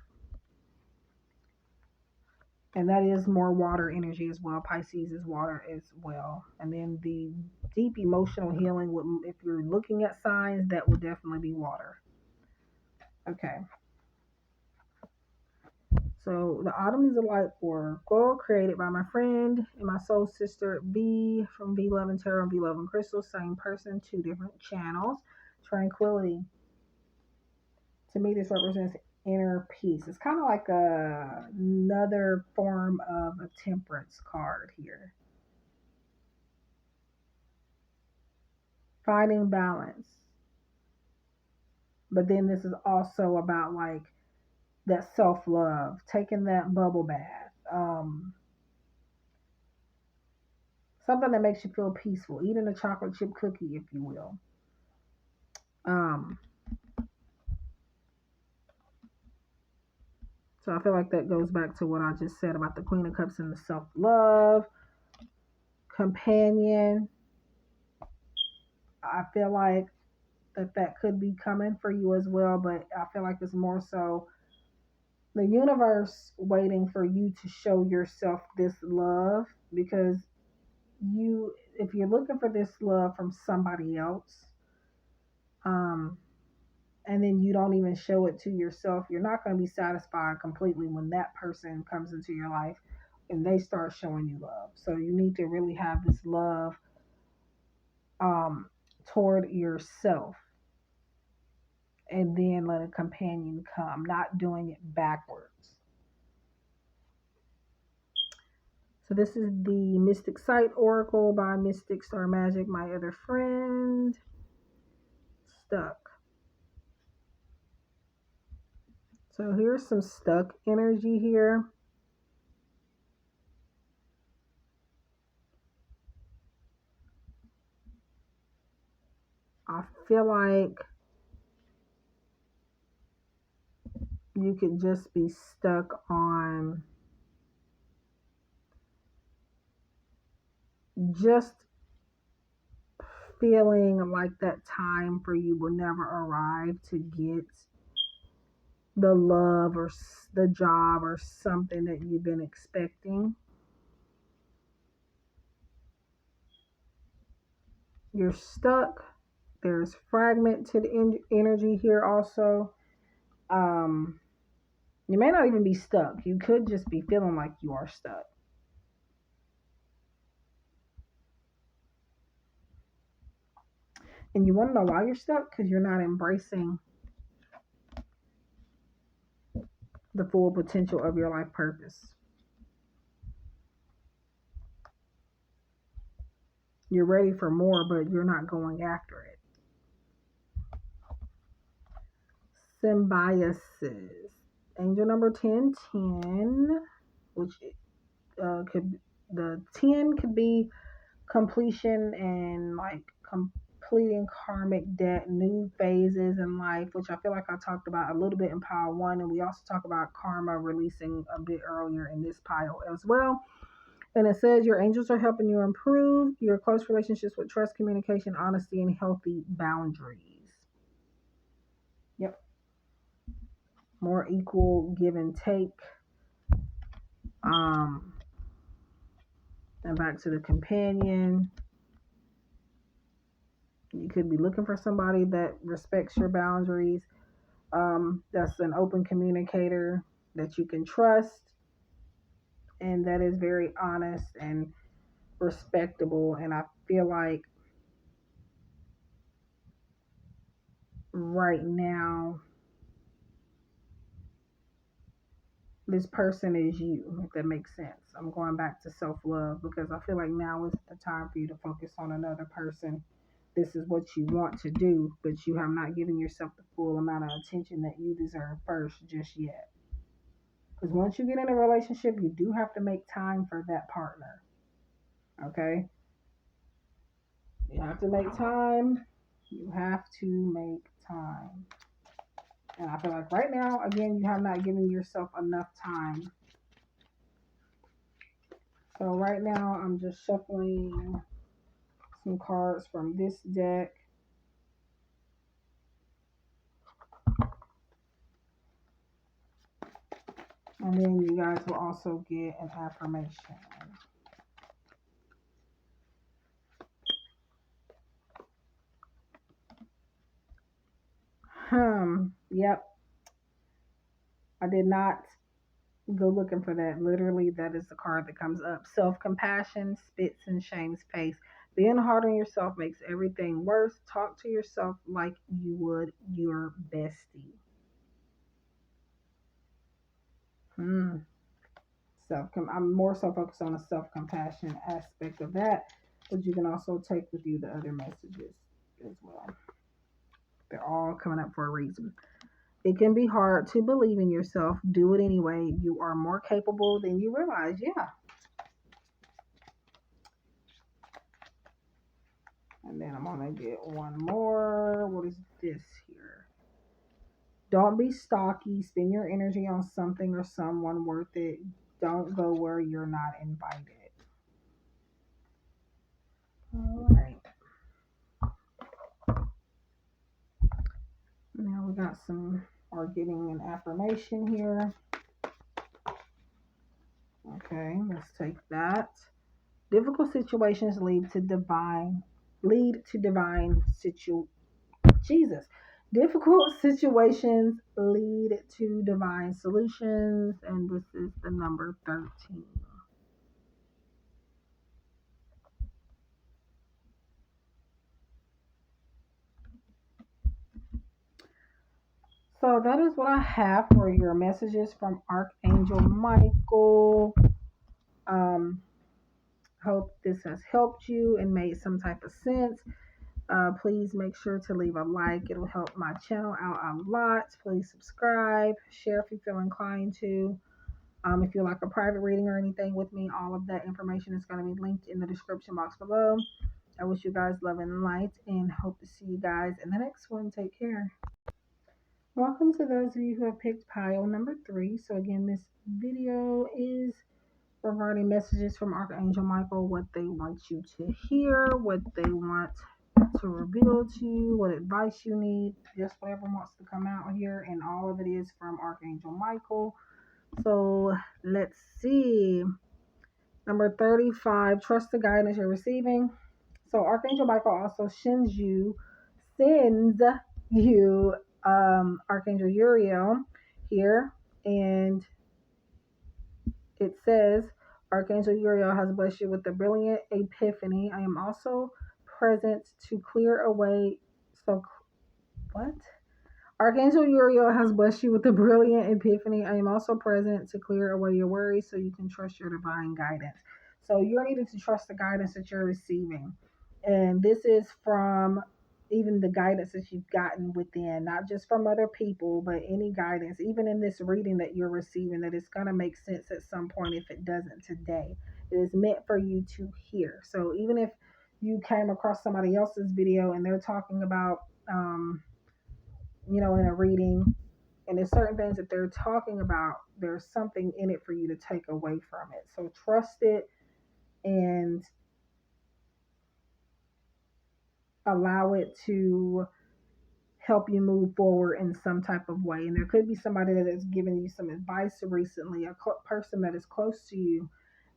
And that is more water energy as well. Pisces is water as well. And then the deep emotional healing, if you're looking at signs, that will definitely be water. Okay. So the Autumn is a light oracle created by my friend and my soul sister B from V Love and Tarot and V Love and Crystal. Same person, 2 different channels. Tranquility. To me, this represents inner peace. It's kind of like another form of a temperance card here. Finding balance. But then this is also about like that self-love, taking that bubble bath. Something that makes you feel peaceful, eating a chocolate chip cookie, if you will. So I feel like that goes back to what I just said about the Queen of Cups and the self-love. Companion. I feel like that could be coming for you as well, but I feel like it's more so the universe waiting for you to show yourself this love, because if you're looking for this love from somebody else, and then you don't even show it to yourself, you're not going to be satisfied completely when that person comes into your life and they start showing you love. So you need to really have this love toward yourself, and then let a companion come, not doing it backwards. So this is the Mystic Sight Oracle by Mystic Star Magic, my other friend. Stuck. So here's some stuck energy here. I feel like you could just be stuck on just feeling like that time for you will never arrive to get the love or the job or something that you've been expecting. You're stuck. There's fragmented energy here also. You may not even be stuck. You could just be feeling like you are stuck. And you want to know why you're stuck? Because you're not embracing the full potential of your life purpose. You're ready for more, but you're not going after it. Symbiosis. Angel number 1010, which the 10 could be completion and like completing karmic debt, new phases in life, which I feel like I talked about a little bit in pile 1, and we also talk about karma releasing a bit earlier in this pile as well. And it says your angels are helping you improve your close relationships with trust, communication, honesty, and healthy boundaries. Yep. More equal give and take. And back to the companion. You could be looking for somebody that respects your boundaries. That's an open communicator that you can trust, and that is very honest and respectable. And I feel like right now, this person is you, if that makes sense. I'm going back to self-love because I feel like now is the time for you to focus on another person. This is what you want to do, but you have not given yourself the full amount of attention that you deserve first just yet. Because once you get in a relationship, you do have to make time for that partner. Okay? You have to make time. You have to make time. And I feel like right now, again, you have not given yourself enough time. So right now, I'm just shuffling some cards from this deck. And then you guys will also get an affirmation. Yep. I did not go looking for that. Literally, that is the card that comes up. Self-compassion spits and shame's face. Being hard on yourself makes everything worse. Talk to yourself like you would your bestie. I'm more so focused on the self-compassion aspect of that, but you can also take with you the other messages as well. They're all coming up for a reason. It can be hard to believe in yourself. Do it anyway. You are more capable than you realize. Yeah. And then I'm going to get one more. What is this here? Don't be stocky. Spend your energy on something or someone worth it. Don't go where you're not invited. All right. Now we got we're getting an affirmation here. Okay, let's take that. Difficult situations lead to divine Jesus. Difficult situations lead to divine solutions, and this is the number 13. So that is what I have for your messages from Archangel Michael. Hope this has helped you and made some type of sense. Please make sure to leave a like. It'll help my channel out a lot. Please subscribe, share if you feel inclined to. If you like a private reading or anything with me, all of that information is going to be linked in the description box below. I wish you guys love and light and hope to see you guys in the next one. Take care. Welcome to those of you who have picked pile number 3. So again, this video is regarding messages from Archangel Michael, what they want you to hear, what they want to reveal to you, what advice you need, just whatever wants to come out here, and all of it is from Archangel Michael. So let's see. Number 35, trust the guidance you're receiving. So Archangel Michael also sends you Archangel Uriel here, and it says, Archangel Uriel has blessed you with a brilliant epiphany. I am also present to clear away. So, what? Archangel Uriel has blessed you with a brilliant epiphany. I am also present to clear away your worries so you can trust your divine guidance. So, you're needing to trust the guidance that you're receiving. And this is from even the guidance that you've gotten within, not just from other people, but any guidance, even in this reading that you're receiving, that it's going to make sense at some point if it doesn't today. It is meant for you to hear. So even if you came across somebody else's video and they're talking about, in a reading, and there's certain things that they're talking about, there's something in it for you to take away from it. So trust it and allow it to help you move forward in some type of way. And there could be somebody that has given you some advice recently, a person that is close to you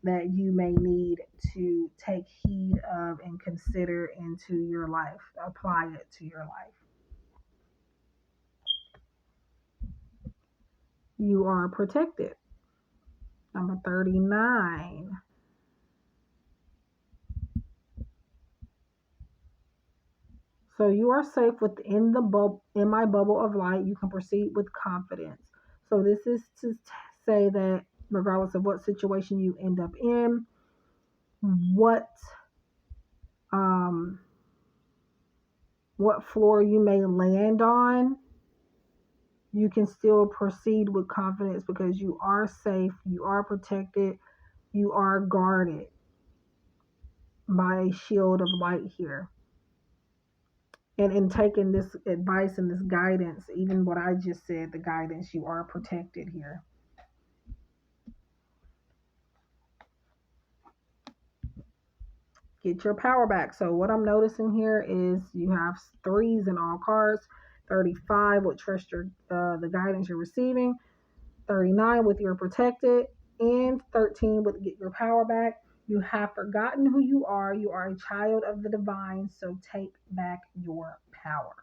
that you may need to take heed of and consider into your life, apply it to your life. You are protected. Number 39. So you are safe within the bubble, in my bubble of light. You can proceed with confidence. So this is to say that regardless of what situation you end up in, what um, what floor you may land on, you can still proceed with confidence because you are safe, you are protected, you are guarded by a shield of light here. And in taking this advice and this guidance, even what I just said, the guidance, you are protected here. Get your power back. So what I'm noticing here is you have threes in all cards, 35 with trust your the guidance you're receiving, 39 with you're protected, and 13 with get your power back. You have forgotten who you are. You are a child of the divine, so take back your power.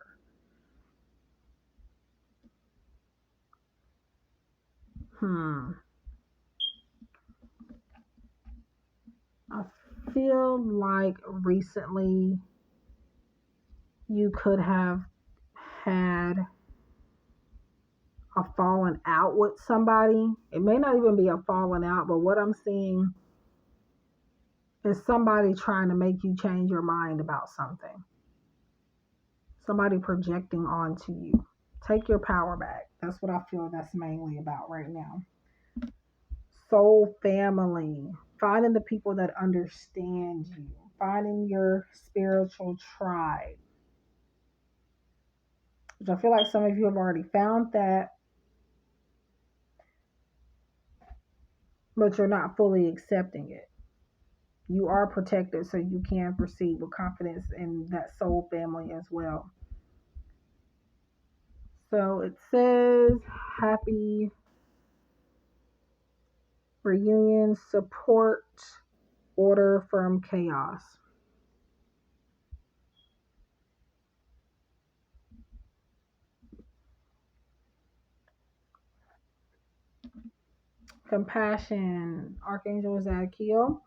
I feel like recently you could have had a falling out with somebody. It may not even be a falling out, but what I'm seeing is somebody trying to make you change your mind about something. Somebody projecting onto you. Take your power back. That's what I feel that's mainly about right now. Soul family. Finding the people that understand you. Finding your spiritual tribe. Which I feel like some of you have already found that, but you're not fully accepting it. You are protected, so you can proceed with confidence in that soul family as well. So it says, happy reunion, support, order from chaos. Compassion, Archangel Zadkiel.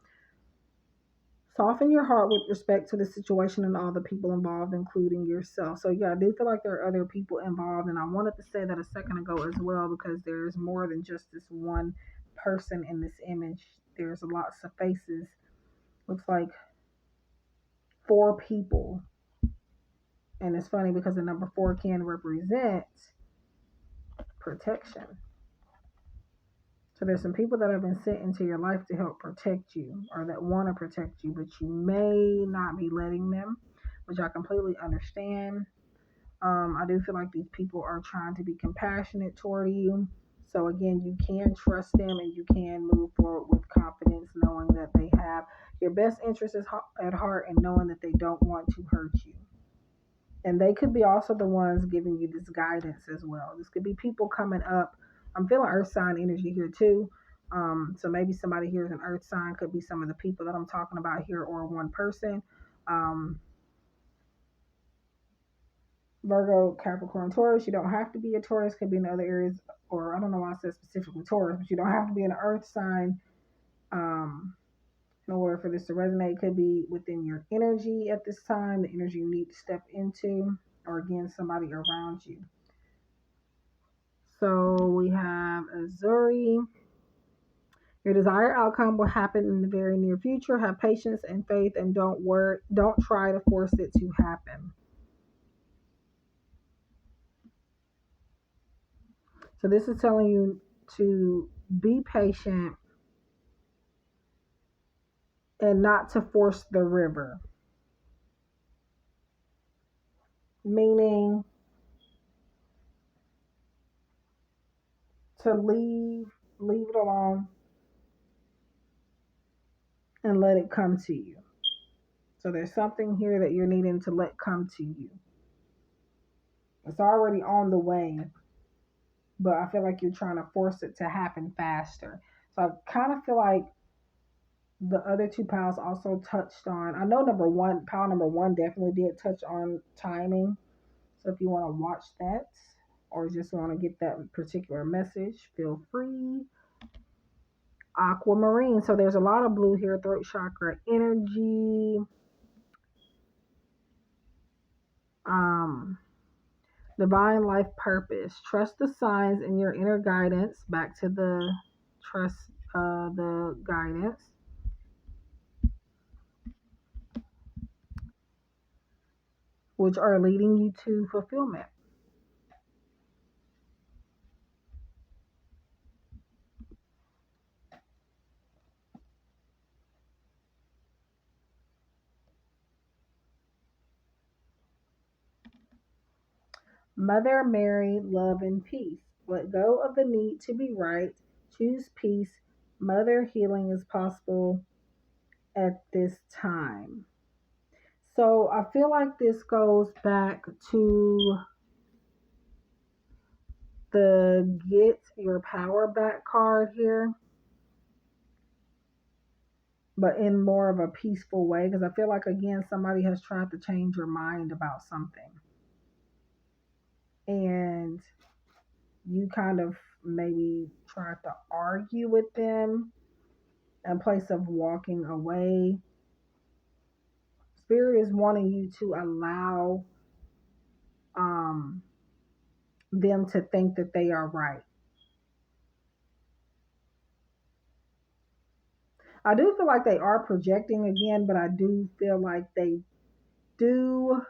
Soften your heart with respect to the situation and all the people involved, including yourself. So yeah, I do feel like there are other people involved, and I wanted to say that a second ago as well because there's more than just this one person in this image. There's lots of faces. Looks like 4 people, and it's funny because the number 4 can represent protection. So there's some people that have been sent into your life to help protect you or that want to protect you, but you may not be letting them, which I completely understand. I do feel like these people are trying to be compassionate toward you. So again, you can trust them and you can move forward with confidence, knowing that they have your best interests at heart and knowing that they don't want to hurt you. And they could be also the ones giving you this guidance as well. This could be people coming up. I'm feeling earth sign energy here too. So maybe somebody here is an earth sign, could be some of the people that I'm talking about here or one person. Virgo, Capricorn, Taurus. You don't have to be a Taurus, could be in other areas, or I don't know why I said specifically Taurus, but you don't have to be an earth sign in order for this to resonate. It could be within your energy at this time, the energy you need to step into, or again, somebody around you. So we have Azuri. Your desired outcome will happen in the very near future. Have patience and faith and don't try to force it to happen. So this is telling you to be patient and not to force the river. Meaning to leave it alone and let it come to you. So there's something here that you're needing to let come to you. It's already on the way, but I feel like you're trying to force it to happen faster. So I kind of feel like the other 2 piles also touched on, I know pile number one definitely did touch on timing. So if you want to watch that or just want to get that particular message, feel free. Aquamarine. So there's a lot of blue here, throat chakra energy. Divine life purpose. Trust the signs in your inner guidance. Back to the trust, the guidance. Which are leading you to fulfillment. Mother Mary, love and peace. Let go of the need to be right. Choose peace. Mother, healing is possible at this time. So I feel like this goes back to the Get Your Power Back card here, but in more of a peaceful way, because I feel like, again, somebody has tried to change your mind about something. And you kind of maybe tried to argue with them in place of walking away. Spirit is wanting you to allow them to think that they are right. I do feel like they are projecting again, but I do feel like they do,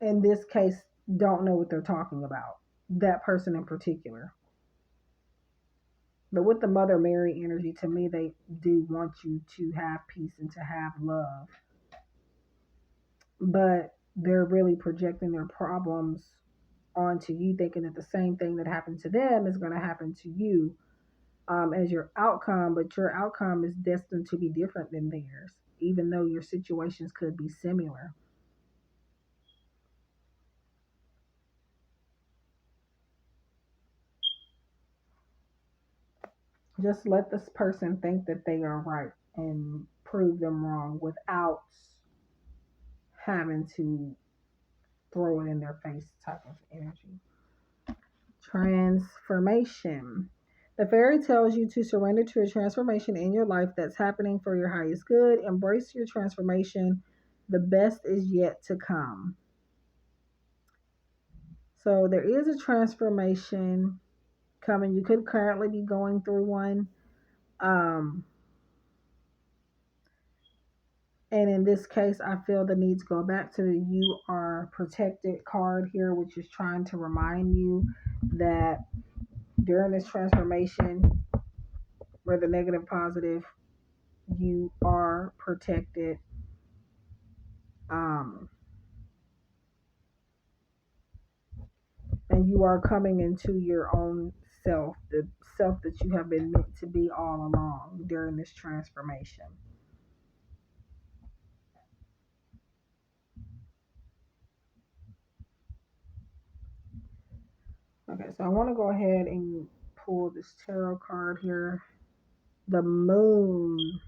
in this case, don't know what they're talking about. That person in particular. But with the Mother Mary energy, to me, they do want you to have peace and to have love. But they're really projecting their problems onto you, thinking that the same thing that happened to them is going to happen to you as your outcome, but your outcome is destined to be different than theirs, even though your situations could be similar. Just let this person think that they are right and prove them wrong without having to throw it in their face type of energy. Transformation. The fairy tells you to surrender to a transformation in your life that's happening for your highest good. Embrace your transformation. The best is yet to come. So there is a transformation coming. You could currently be going through one. And in this case, I feel the need to go back to the You Are Protected card here, which is trying to remind you that during this transformation, whether negative, positive, you are protected. Um, and you are coming into your own self, the self that you have been meant to be all along during this transformation. Okay, so I want to go ahead and pull this tarot card here. The moon.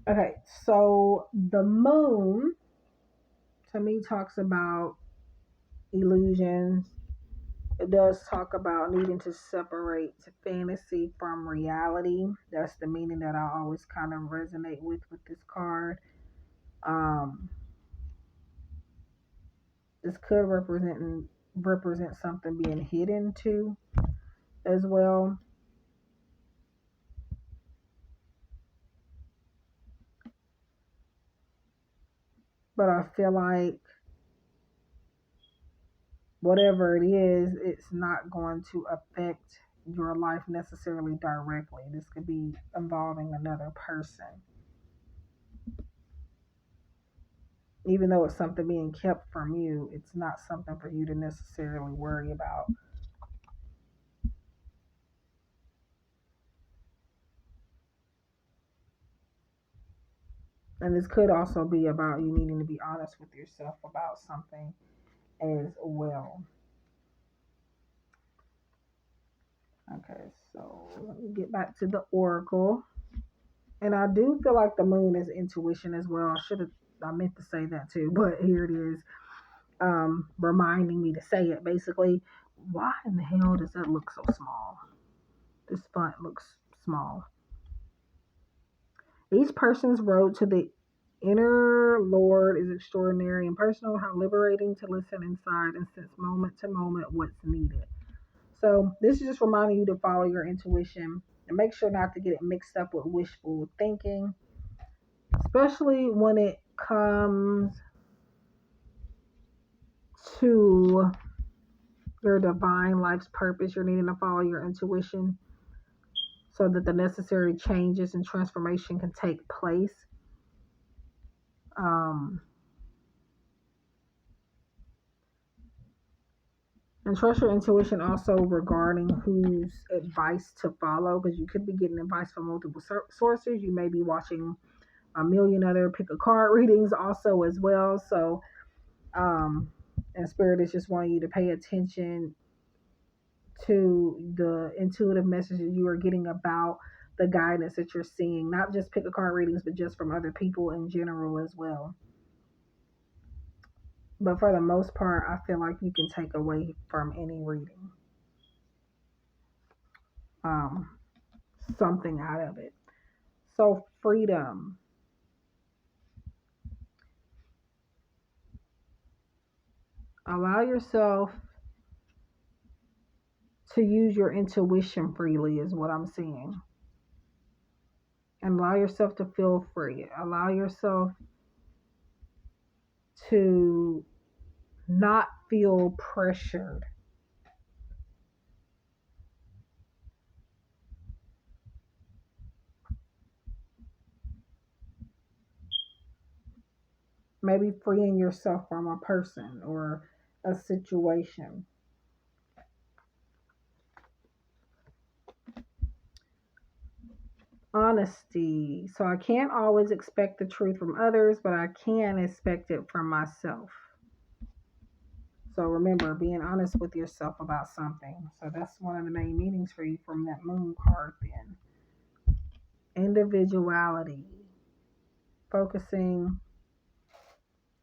Okay, so the moon to me talks about illusions. It does talk about needing to separate fantasy from reality. That's the meaning that I always kind of resonate with this card. This could represent something being hidden too, as well. But I feel like whatever it is, it's not going to affect your life necessarily directly. This could be involving another person. Even though it's something being kept from you, it's not something for you to necessarily worry about. And this could also be about you needing to be honest with yourself about something as well. Okay, so let me get back to the oracle. And I do feel like the moon is intuition as well. I meant to say that too, but here it is, reminding me to say it. Basically, why in the hell does that look so small? This font looks small. Each person's road to the inner Lord is extraordinary and personal. How liberating to listen inside and sense moment to moment what's needed. So this is just reminding you to follow your intuition and make sure not to get it mixed up with wishful thinking, especially when it comes to your divine life's purpose. You're needing to follow your intuition so that the necessary changes and transformation can take place. And trust your intuition also regarding whose advice to follow, because you could be getting advice from multiple sources. You may be watching a million other pick a card readings also as well. So, and Spirit is just wanting you to pay attention to the intuitive messages you are getting about the guidance that you're seeing, not just pick a card readings, but just from other people in general as well. But for the most part, I feel like you can take away from any reading something out of it. So freedom. Allow yourself to use your intuition freely is what I'm seeing. And allow yourself to feel free. Allow yourself to not feel pressured. Maybe freeing yourself from a person or a situation. Honesty. So I can't always expect the truth from others, but I can expect it from myself. So remember, being honest with yourself about something. So that's one of the main meanings for you from that moon card then. Individuality. Focusing,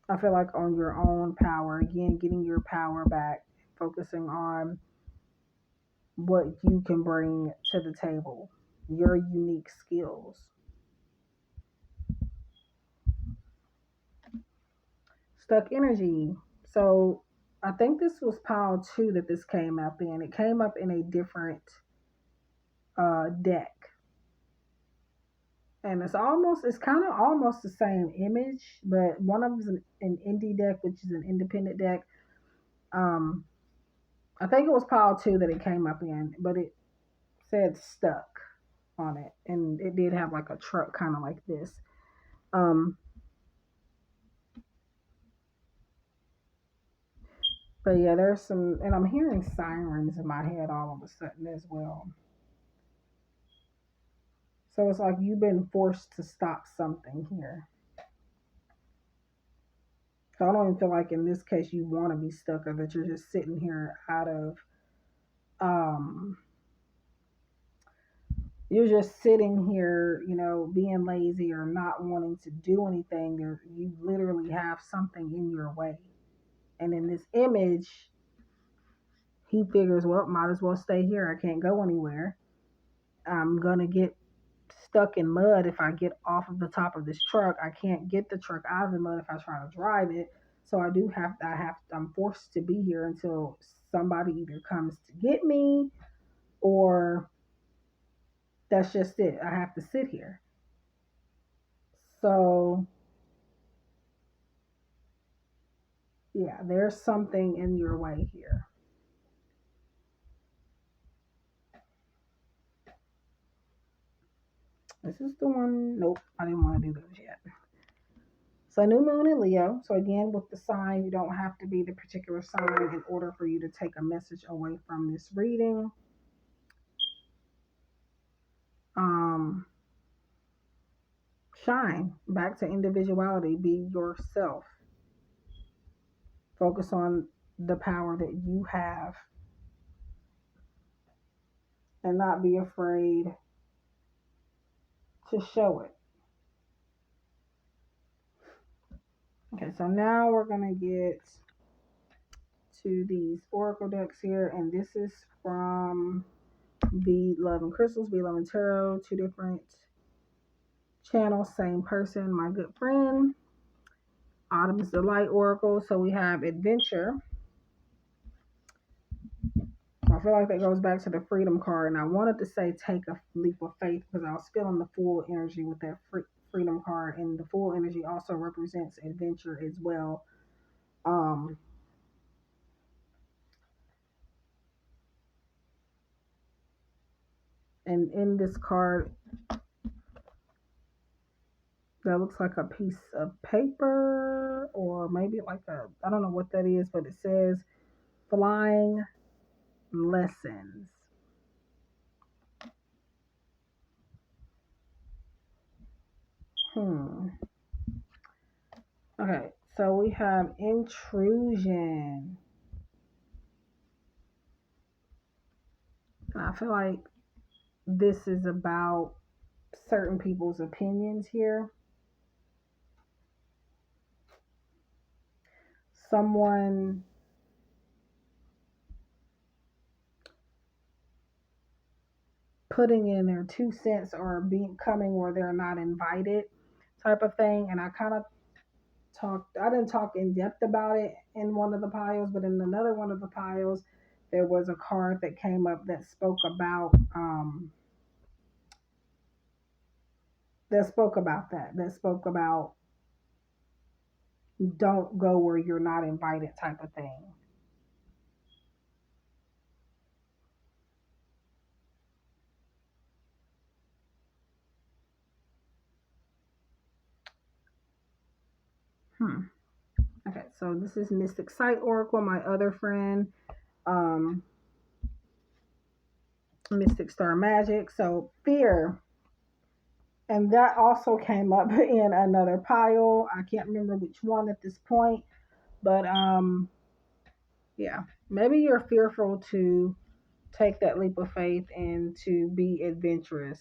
I feel like, on your own power. Again, getting your power back. Focusing on what you can bring to the table. Your unique skills. Stuck energy. So I think this was pile 2 that this came up in. It came up in a different deck. And it's kind of almost the same image, but one of them is an indie deck, which is an independent deck. I think it was pile 2 that it came up in, but it said stuck on it. And it did have like a truck kind of like this. But yeah, there's some, and I'm hearing sirens in my head all of a sudden as well. So it's like you've been forced to stop something here. So I don't even feel like in this case you want to be stuck, or that you're just sitting here out of, you're just sitting here, being lazy or not wanting to do anything. You literally have something in your way. And in this image, he figures, well, might as well stay here. I can't go anywhere. I'm going to get stuck in mud if I get off of the top of this truck. I can't get the truck out of the mud if I try to drive it. So I'm forced to be here until somebody either comes to get me, or that's just it. I have to sit here. So yeah, there's something in your way here. This is the one. Nope, I didn't want to do those yet. So new moon in Leo. So again, with the sign, you don't have to be the particular sign in order for you to take a message away from this reading. Shine. Back to individuality. Be yourself. Focus on the power that you have, and not be afraid to show it. Okay, so now we're going to get to these oracle decks here, and this is from Be Love and Crystals, Be Love and Tarot, two different channel, same person, my good friend. Autumn is the light oracle. So we have adventure. I feel like that goes back to the freedom card. And I wanted to say take a leap of faith because I was feeling the full energy with that freedom card. And the full energy also represents adventure as well. And in this card, that looks like a piece of paper or maybe like I don't know what that is, but it says flying lessons. Okay, so we have intrusion. And I feel like this is about certain people's opinions here. Someone putting in their 2 cents or coming where they're not invited type of thing. And I didn't talk in depth about it in one of the piles, but in another one of the piles, there was a card that came up that spoke about don't go where you're not invited type of thing. Okay, so this is Mystic Sight Oracle, my other friend, Mystic Star Magic. So fear. And that also came up in another pile. I can't remember which one at this point, but yeah, maybe you're fearful to take that leap of faith and to be adventurous.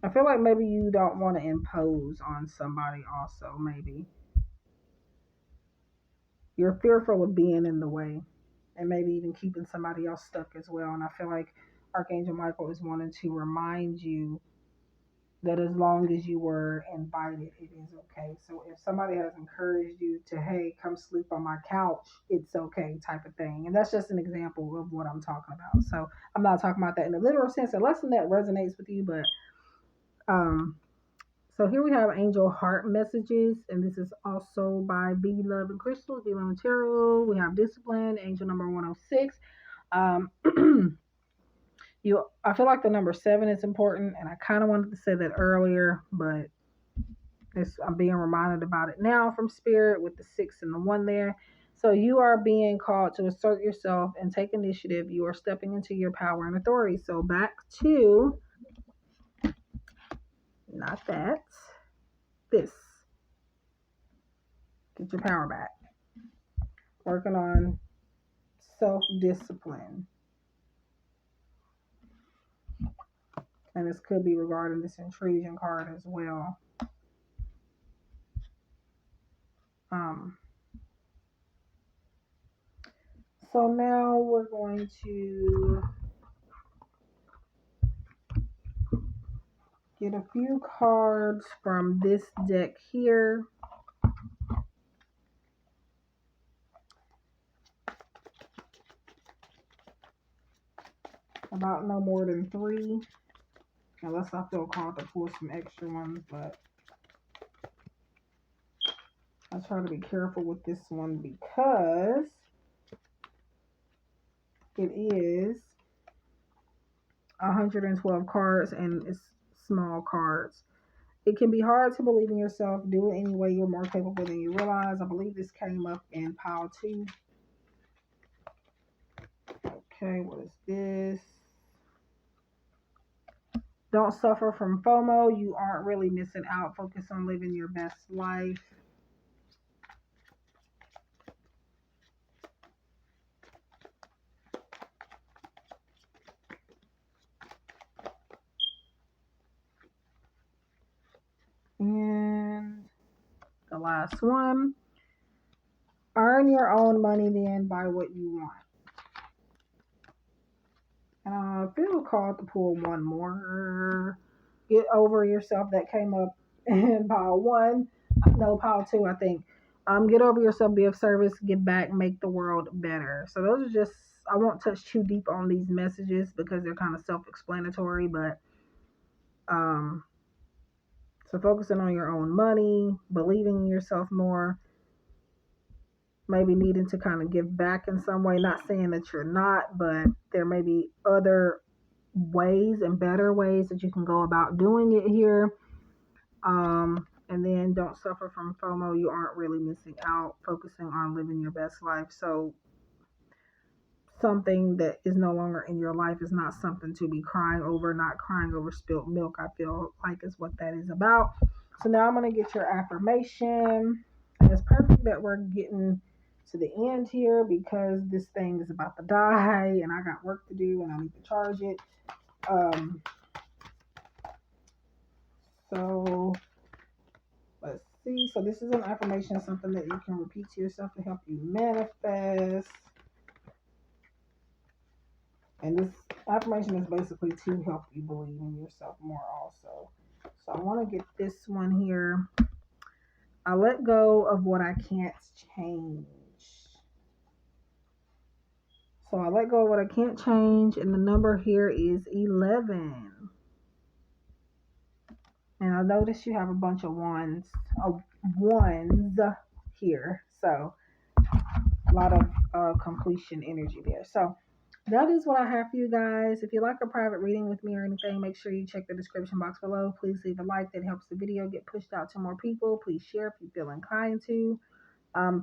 I feel like maybe you don't want to impose on somebody also, maybe. You're fearful of being in the way and maybe even keeping somebody else stuck as well. And I feel like Archangel Michael is wanting to remind you that as long as you were invited, it is okay. So if somebody has encouraged you to, hey, come sleep on my couch, it's okay type of thing. And that's just an example of what I'm talking about. So I'm not talking about that in the literal sense, unless that resonates with you. But so here we have angel heart messages, and this is also by B Love and Crystals, B Love and Tarot. We have discipline, angel number 106. I feel like the number 7 is important, and I kind of wanted to say that earlier, but I'm being reminded about it now from Spirit with the 6 and the 1 there. So you are being called to assert yourself and take initiative. You are stepping into your power and authority. So back to, not that, this. Get your power back. Working on self-discipline. And this could be regarding this intrusion card as well. So now we're going to get a few cards from this deck here. About no more than 3. Unless I feel called to pull some extra ones, but I try to be careful with this one because it is 112 cards and it's small cards. It can be hard to believe in yourself. Do it anyway. You're more capable than you realize. I believe this came up in pile 2. Okay, what is this? Don't suffer from FOMO. You aren't really missing out. Focus on living your best life. And the last one. Earn your own money then, buy what you want. And I feel called to pull one more. get over yourself. That came up in pile one. No, pile two, I think. Get over yourself, be of service, give back, make the world better. So those are just, I won't touch too deep on these messages because they're kind of self-explanatory, but um, so focusing on your own money, believing in yourself more, maybe needing to kind of give back in some way. Not saying that you're not, but there may be other ways and better ways that you can go about doing it here. And then don't suffer from FOMO. You aren't really missing out, focusing on living your best life. So something that is no longer in your life is not something to be crying over, not crying over spilt milk, I feel like is what that is about. So now I'm going to get your affirmation. And it's perfect that we're getting to the end here because this thing is about to die and I got work to do and I need to charge it. So let's see. So this is an affirmation, something that you can repeat to yourself to help you manifest. And this affirmation is basically to help you believe in yourself more also. So I want to get this one here. I let go of what I can't change. So I let go of what I can't change. And the number here is 11. And I notice you have a bunch of ones here. So a lot of completion energy there. So that is what I have for you guys. If you like a private reading with me or anything, make sure you check the description box below. Please leave a like. That helps the video get pushed out to more people. Please share if you feel inclined to.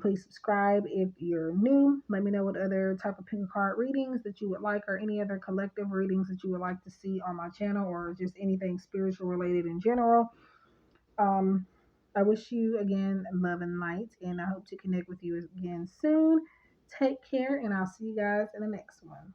Please subscribe if you're new. Let me know what other type of pick a card readings that you would like or any other collective readings that you would like to see on my channel or just anything spiritual related in general. I wish you again love and light, and I hope to connect with you again soon. Take care, and I'll see you guys in the next one.